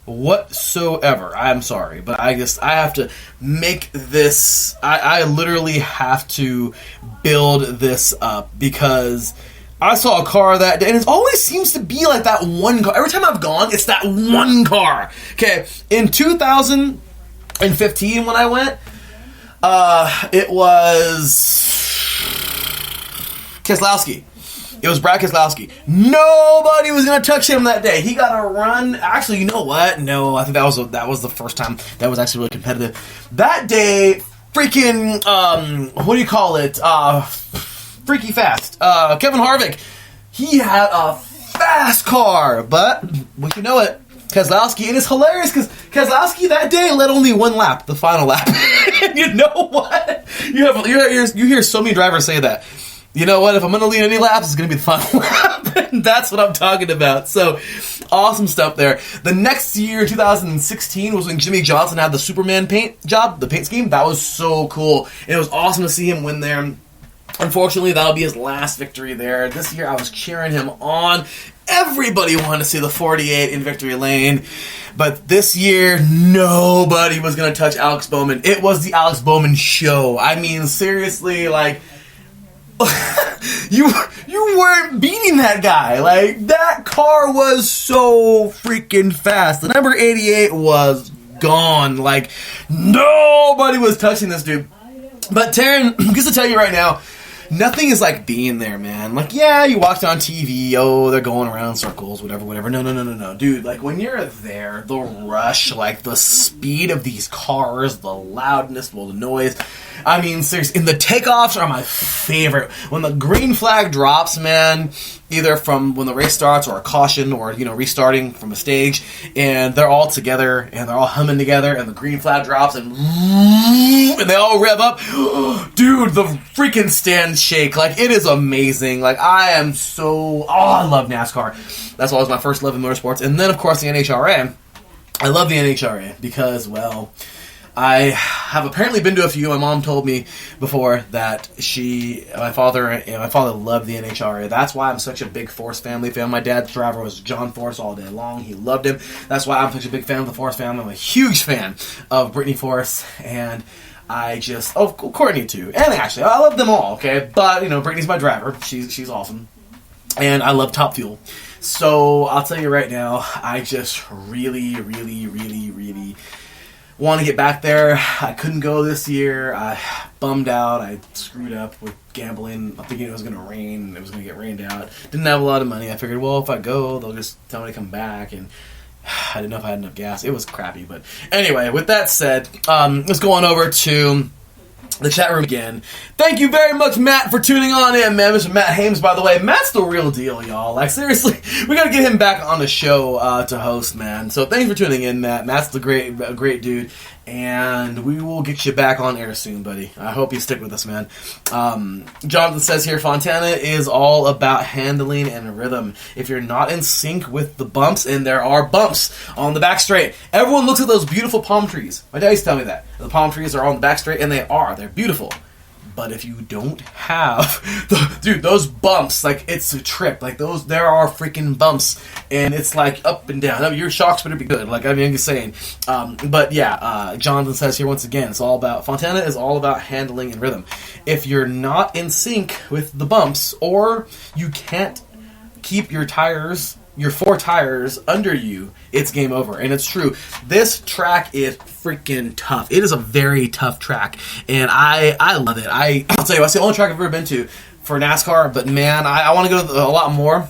whatsoever. I'm sorry, but I have to make this. I literally have to build this up because I saw a car that day, and it always seems to be like that one car. Every time I've gone, it's that one car. Okay, in 2015 when I went, it was Keselowski. It was Brad Keselowski. Nobody was going to touch him that day. He got a run. Actually, you know what? No, I think that was the first time that was actually really competitive. That day, freaking, what do you call it? Freaky fast. Kevin Harvick, he had a fast car, but would you know it? Keselowski, and it's hilarious because Keselowski that day led only one lap, the final lap. You know what? You hear so many drivers say that. You know what? If I'm going to lead any laps, it's going to be the final lap. And that's what I'm talking about. So, awesome stuff there. The next year, 2016, was when Jimmy Johnson had the Superman paint job, the paint scheme. That was so cool. And it was awesome to see him win there. Unfortunately, that'll be his last victory there. This year, I was cheering him on. Everybody wanted to see the 48 in victory lane. But this year, nobody was going to touch Alex Bowman. It was the Alex Bowman show. I mean, seriously, like, you weren't beating that guy. Like, that car was so freaking fast. The number 88 was gone. Like, nobody was touching this dude. But Taryn, just to tell you right now, nothing is like being there, man. Like, yeah, you watched on TV, oh, they're going around in circles, whatever. No. Dude, like, when you're there, the rush, like, the speed of these cars, the loudness, well, the noise. I mean, seriously, and the takeoffs are my favorite. When the green flag drops, man, either from when the race starts or a caution or, restarting from a stage, and they're all together and they're all humming together and the green flag drops and they all rev up. Dude, the freaking stands shake. Like, it is amazing. Like, I love NASCAR. That's always my first love in motorsports. And then, of course, the NHRA. I love the NHRA because, well, I have apparently been to a few. My mom told me before that my father loved the NHRA. That's why I'm such a big Force family fan. My dad's driver was John Force all day long. He loved him. That's why I'm such a big fan of the Force family. I'm a huge fan of Brittany Force, and Courtney too. And actually, I love them all, okay? But, Brittany's my driver. She's awesome. And I love Top Fuel. So, I'll tell you right now, I just really, really, really, really want to get back there. I couldn't go this year. I bummed out. I screwed up with gambling. I'm thinking it was going to rain. It was going to get rained out. Didn't have a lot of money. I figured, well, if I go, they'll just tell me to come back. And I didn't know if I had enough gas. It was crappy. But anyway, with that said, let's go on over to the chat room again. Thank you very much, Matt, for tuning on in, man. Mr. Matt Hames, by the way. Matt's the real deal, y'all. Like, seriously, we gotta get him back on the show to host, man. So thanks for tuning in, Matt. Matt's a great dude. And we will get you back on air soon, buddy. I hope you stick with us, man. Jonathan says here, Fontana is all about handling and rhythm. If you're not in sync with the bumps, and there are bumps on the back straight, everyone looks at those beautiful palm trees. My dad used to tell me that. The palm trees are on the back straight, and they're beautiful. But if you don't have those bumps, like, it's a trip. Like, there are freaking bumps, and it's like up and down. I mean, your shocks better be good. Like, I mean, I'm just saying. But yeah, Jonathan says here once again, Fontana is all about handling and rhythm. If you're not in sync with the bumps, or you can't keep your four tires under you, it's game over. And it's true. This track is freaking tough. It is a very tough track, and I love it. I'll tell you, it's the only track I've ever been to for NASCAR, but man, I want to go to a lot more.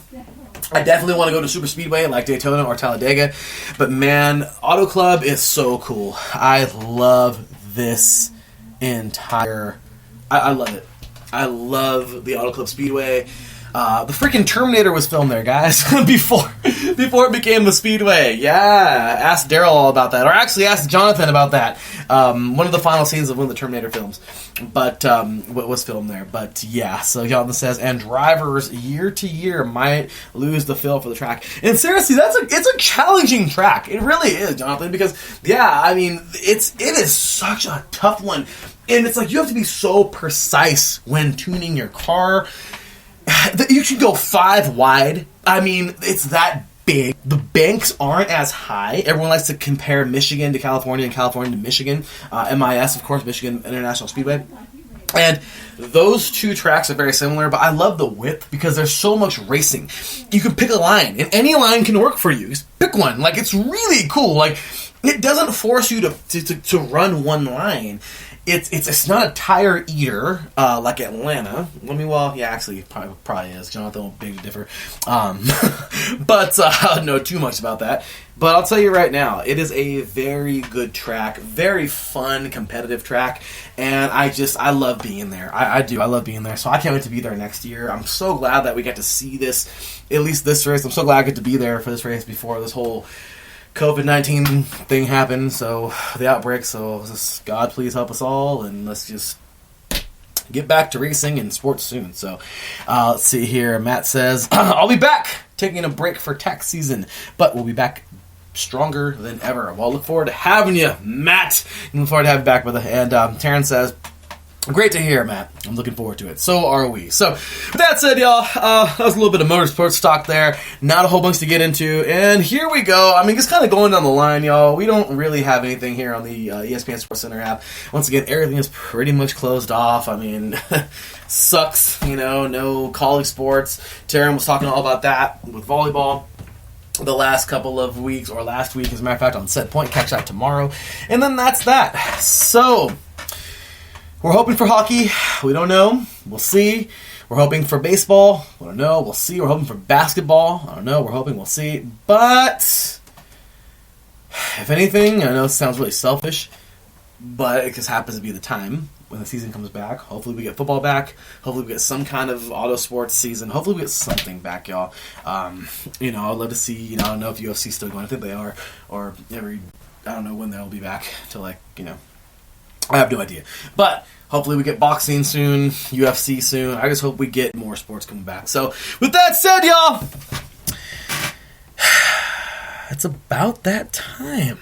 I definitely want to go to Super Speedway like Daytona or Talladega, but man, Auto Club is so cool. I love this entire... I love it. I love the Auto Club Speedway. The freaking Terminator was filmed there, guys, before it became the Speedway. Yeah, ask Daryl all about that, or actually ask Jonathan about that. One of the final scenes of one of the Terminator films, but what was filmed there. But yeah, so Jonathan says, and drivers year to year might lose the feel for the track. And seriously, it's a challenging track. It really is, Jonathan, because yeah, I mean, it is such a tough one, and it's like you have to be so precise when tuning your car. You can go 5 wide. I mean, it's that big. The banks aren't as high. Everyone likes to compare Michigan to California and California to Michigan. MIS, of course, Michigan International Speedway. And those two tracks are very similar, but I love the width because there's so much racing. You can pick a line, and any line can work for you. Just pick one. Like, it's really cool. Like, it doesn't force you to run one line. It's not a tire eater like Atlanta. Actually, probably is. Jonathan will beg to differ. But I don't know too much about that. But I'll tell you right now, it is a very good track, very fun, competitive track, and I love being there. I do. I love being there, so I can't wait to be there next year. I'm so glad that we get to see this, at least this race. I'm so glad I get to be there for this race before this whole COVID-19 thing happened, so the outbreak, so just God please help us all, and let's just get back to racing and sports soon. So let's see here. Matt says, I'll be back, taking a break for tax season, but we'll be back stronger than ever. Well, look forward to having you, Matt. Look forward to having you back, brother. And Taryn says, great to hear, Matt. I'm looking forward to it. So are we. So, with that said, y'all, that was a little bit of motorsports talk there. Not a whole bunch to get into. And here we go. I mean, just kind of going down the line, y'all. We don't really have anything here on the ESPN Sports Center app. Once again, everything is pretty much closed off. I mean, sucks, no college sports. Taryn was talking all about that with volleyball the last couple of weeks, or last week, as a matter of fact, on Set Point. Catch that tomorrow. And then that's that. So, we're hoping for hockey. We don't know. We'll see. We're hoping for baseball. We don't know. We'll see. We're hoping for basketball. I don't know. We're hoping. We'll see. But if anything, I know it sounds really selfish, but it just happens to be the time when the season comes back. Hopefully we get football back. Hopefully we get some kind of auto sports season. Hopefully we get something back, y'all. I'd love to see, I don't know if UFC's still going. I think they are. Or I don't know when they'll be back to I have no idea. But hopefully we get boxing soon, UFC soon. I just hope we get more sports coming back. So, with that said, y'all, it's about that time.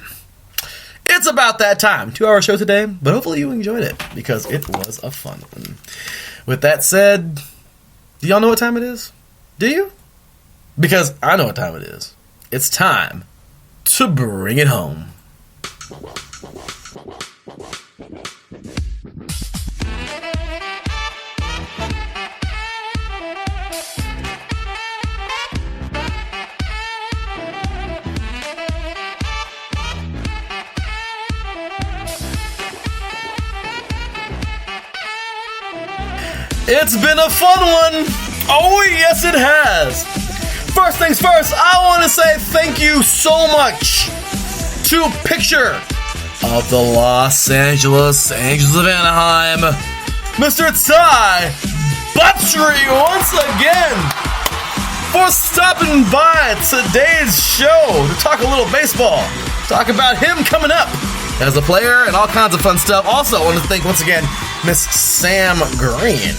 It's about that time. 2-hour show today, but hopefully you enjoyed it because it was a fun one. With that said, do y'all know what time it is? Do you? Because I know what time it is. It's time to bring it home. It's been a fun one. Oh, yes, it has. First things first, I want to say thank you so much to Picture of the Los Angeles Angels of Anaheim, Mr. Ty Buttrey, once again, for stopping by today's show to talk a little baseball, talk about him coming up as a player and all kinds of fun stuff. Also, I want to thank once again Miss Sam Green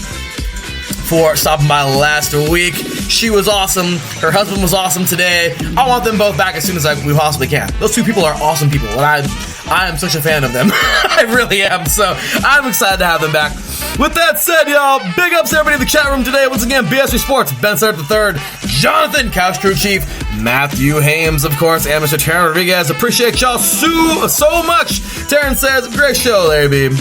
for stopping by last week. She was awesome. Her husband was awesome today. I want them both back as soon as we possibly can. Those two people are awesome people, and I am such a fan of them. I really am. So I'm excited to have them back. With that said, y'all, big ups to everybody in the chat room today. Once again, BS3 Sports, Ben Sutter III, Jonathan, Couch Crew Chief, Matthew Hames, of course, and Mr. Taryn Rodriguez. Appreciate y'all so much. Taryn says, great show, Larry B.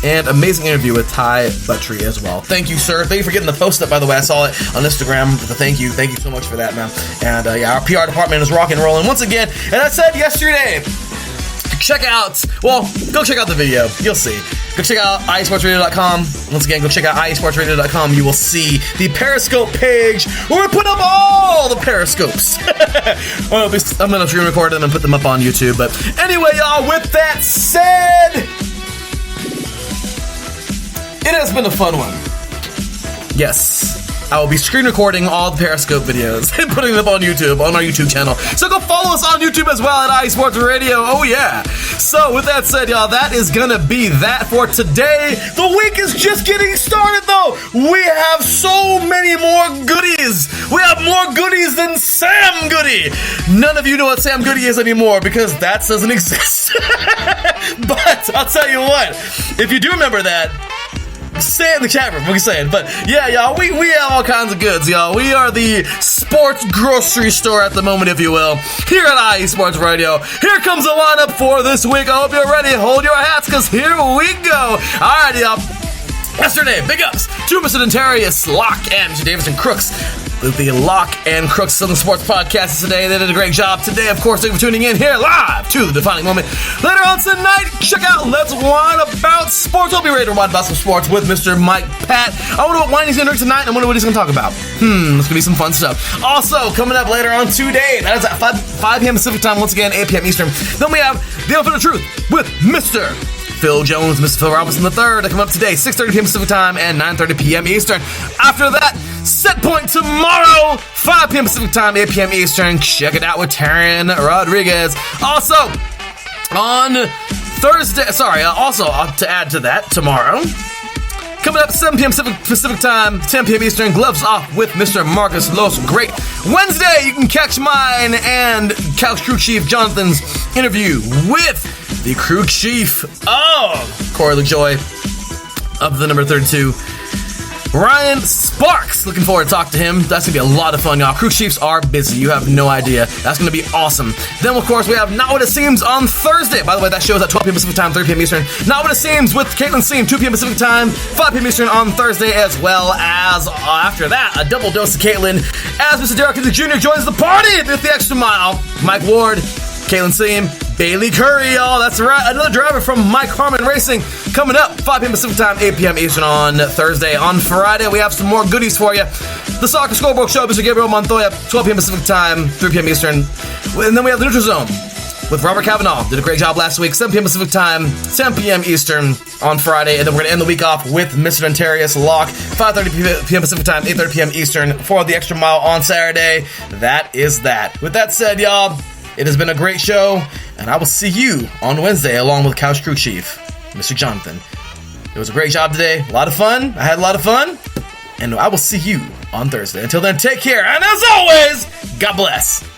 And amazing interview with Ty Buttry as well. Thank you, sir. Thank you for getting the post up, by the way. I saw it on Instagram. Thank you so much for that, man. And our PR department is rocking and rolling once again. And I said yesterday, go check out the video. You'll see. Go check out iesportsradio.com. Once again, go check out iesportsradio.com. You will see the Periscope page where we put up all the Periscopes. I'm going to screen record them and put them up on YouTube. But anyway, y'all, with that said, it has been a fun one. Yes, I will be screen recording all the Periscope videos and putting them up on YouTube, on our YouTube channel. So go follow us on YouTube as well at iSports Radio. Oh yeah. So with that said, y'all, that is gonna be that for today. The week is just getting started though. We have so many more goodies. We have more goodies than Sam Goody. None of you know what Sam Goody is anymore because that doesn't exist. But I'll tell you what, if you do remember that, Say it in the chat room. What are you saying? But yeah, y'all, we have all kinds of goods, y'all. We are the sports grocery store at the moment, if you will, here at IE Sports Radio. Here comes the lineup for this week. I hope you're ready. Hold your hats, because here we go. All right, y'all. Yesterday, big ups to Mr. Dentarius Locke and Mr. Davison Crooks. The Locke and Crooks Southern Sports Podcast today. They did a great job today. Of course, thank you for tuning in here live to the defining moment. Later on tonight, check out Let's Whine About Sports. We'll be ready to whine about some sports with Mr. Mike Pat. I wonder what wine he's going to drink tonight, and I wonder what he's going to talk about. It's going to be some fun stuff. Also, coming up later on today, that is at 5 p.m. Pacific time, once again, 8 p.m. Eastern. Then we have The Elephant of Truth with Mr. Phil Jones, Mr. Phil Robinson III to come up today, 6:30 p.m. Pacific time and 9:30 p.m. Eastern. After that, Set Point tomorrow, 5 p.m. Pacific time, 8 p.m. Eastern. Check it out with Taryn Rodriguez. Also, on Thursday, to add to that, tomorrow, coming up 7 p.m. Pacific time, 10 p.m. Eastern, Gloves Off with Mr. Marcus Los Great. Wednesday, you can catch mine and Couch Crew Chief Jonathan's interview with the crew chief of Corey LaJoy of the number 32, Ryan Sparks. Looking forward to talk to him. That's going to be a lot of fun, y'all. Crew chiefs are busy. You have no idea. That's going to be awesome. Then, of course, we have Not What It Seems on Thursday. By the way, that show is at 12 p.m. Pacific time, 3 p.m. Eastern. Not What It Seems with Caitlin Seam, 2 p.m. Pacific time, 5 p.m. Eastern on Thursday, as well as, after that, a double dose of Caitlin as Mr. Derek Jr. joins the party with the Extra Mile. Mike Ward, Caitlin Seam, Bailey Curry, y'all. That's right. Another driver from Mike Harmon Racing coming up 5 p.m. Pacific time, 8 p.m. Eastern on Thursday. On Friday, we have some more goodies for you. The Soccer Scoreboard Show, Mr. Gabriel Montoya, 12 p.m. Pacific time, 3 p.m. Eastern. And then we have the Neutral Zone with Robert Cavanaugh. Did a great job last week. 7 p.m. Pacific time, 10 p.m. Eastern on Friday. And then we're going to end the week off with Mr. Dentarius Locke, 5:30 p.m. Pacific time, 8:30 p.m. Eastern for the Extra Mile on Saturday. That is that. With that said, y'all, it has been a great show, and I will see you on Wednesday along with Couch Crew Chief, Mr. Jonathan. It was a great job today. A lot of fun. I had a lot of fun. And I will see you on Thursday. Until then, take care. And as always, God bless.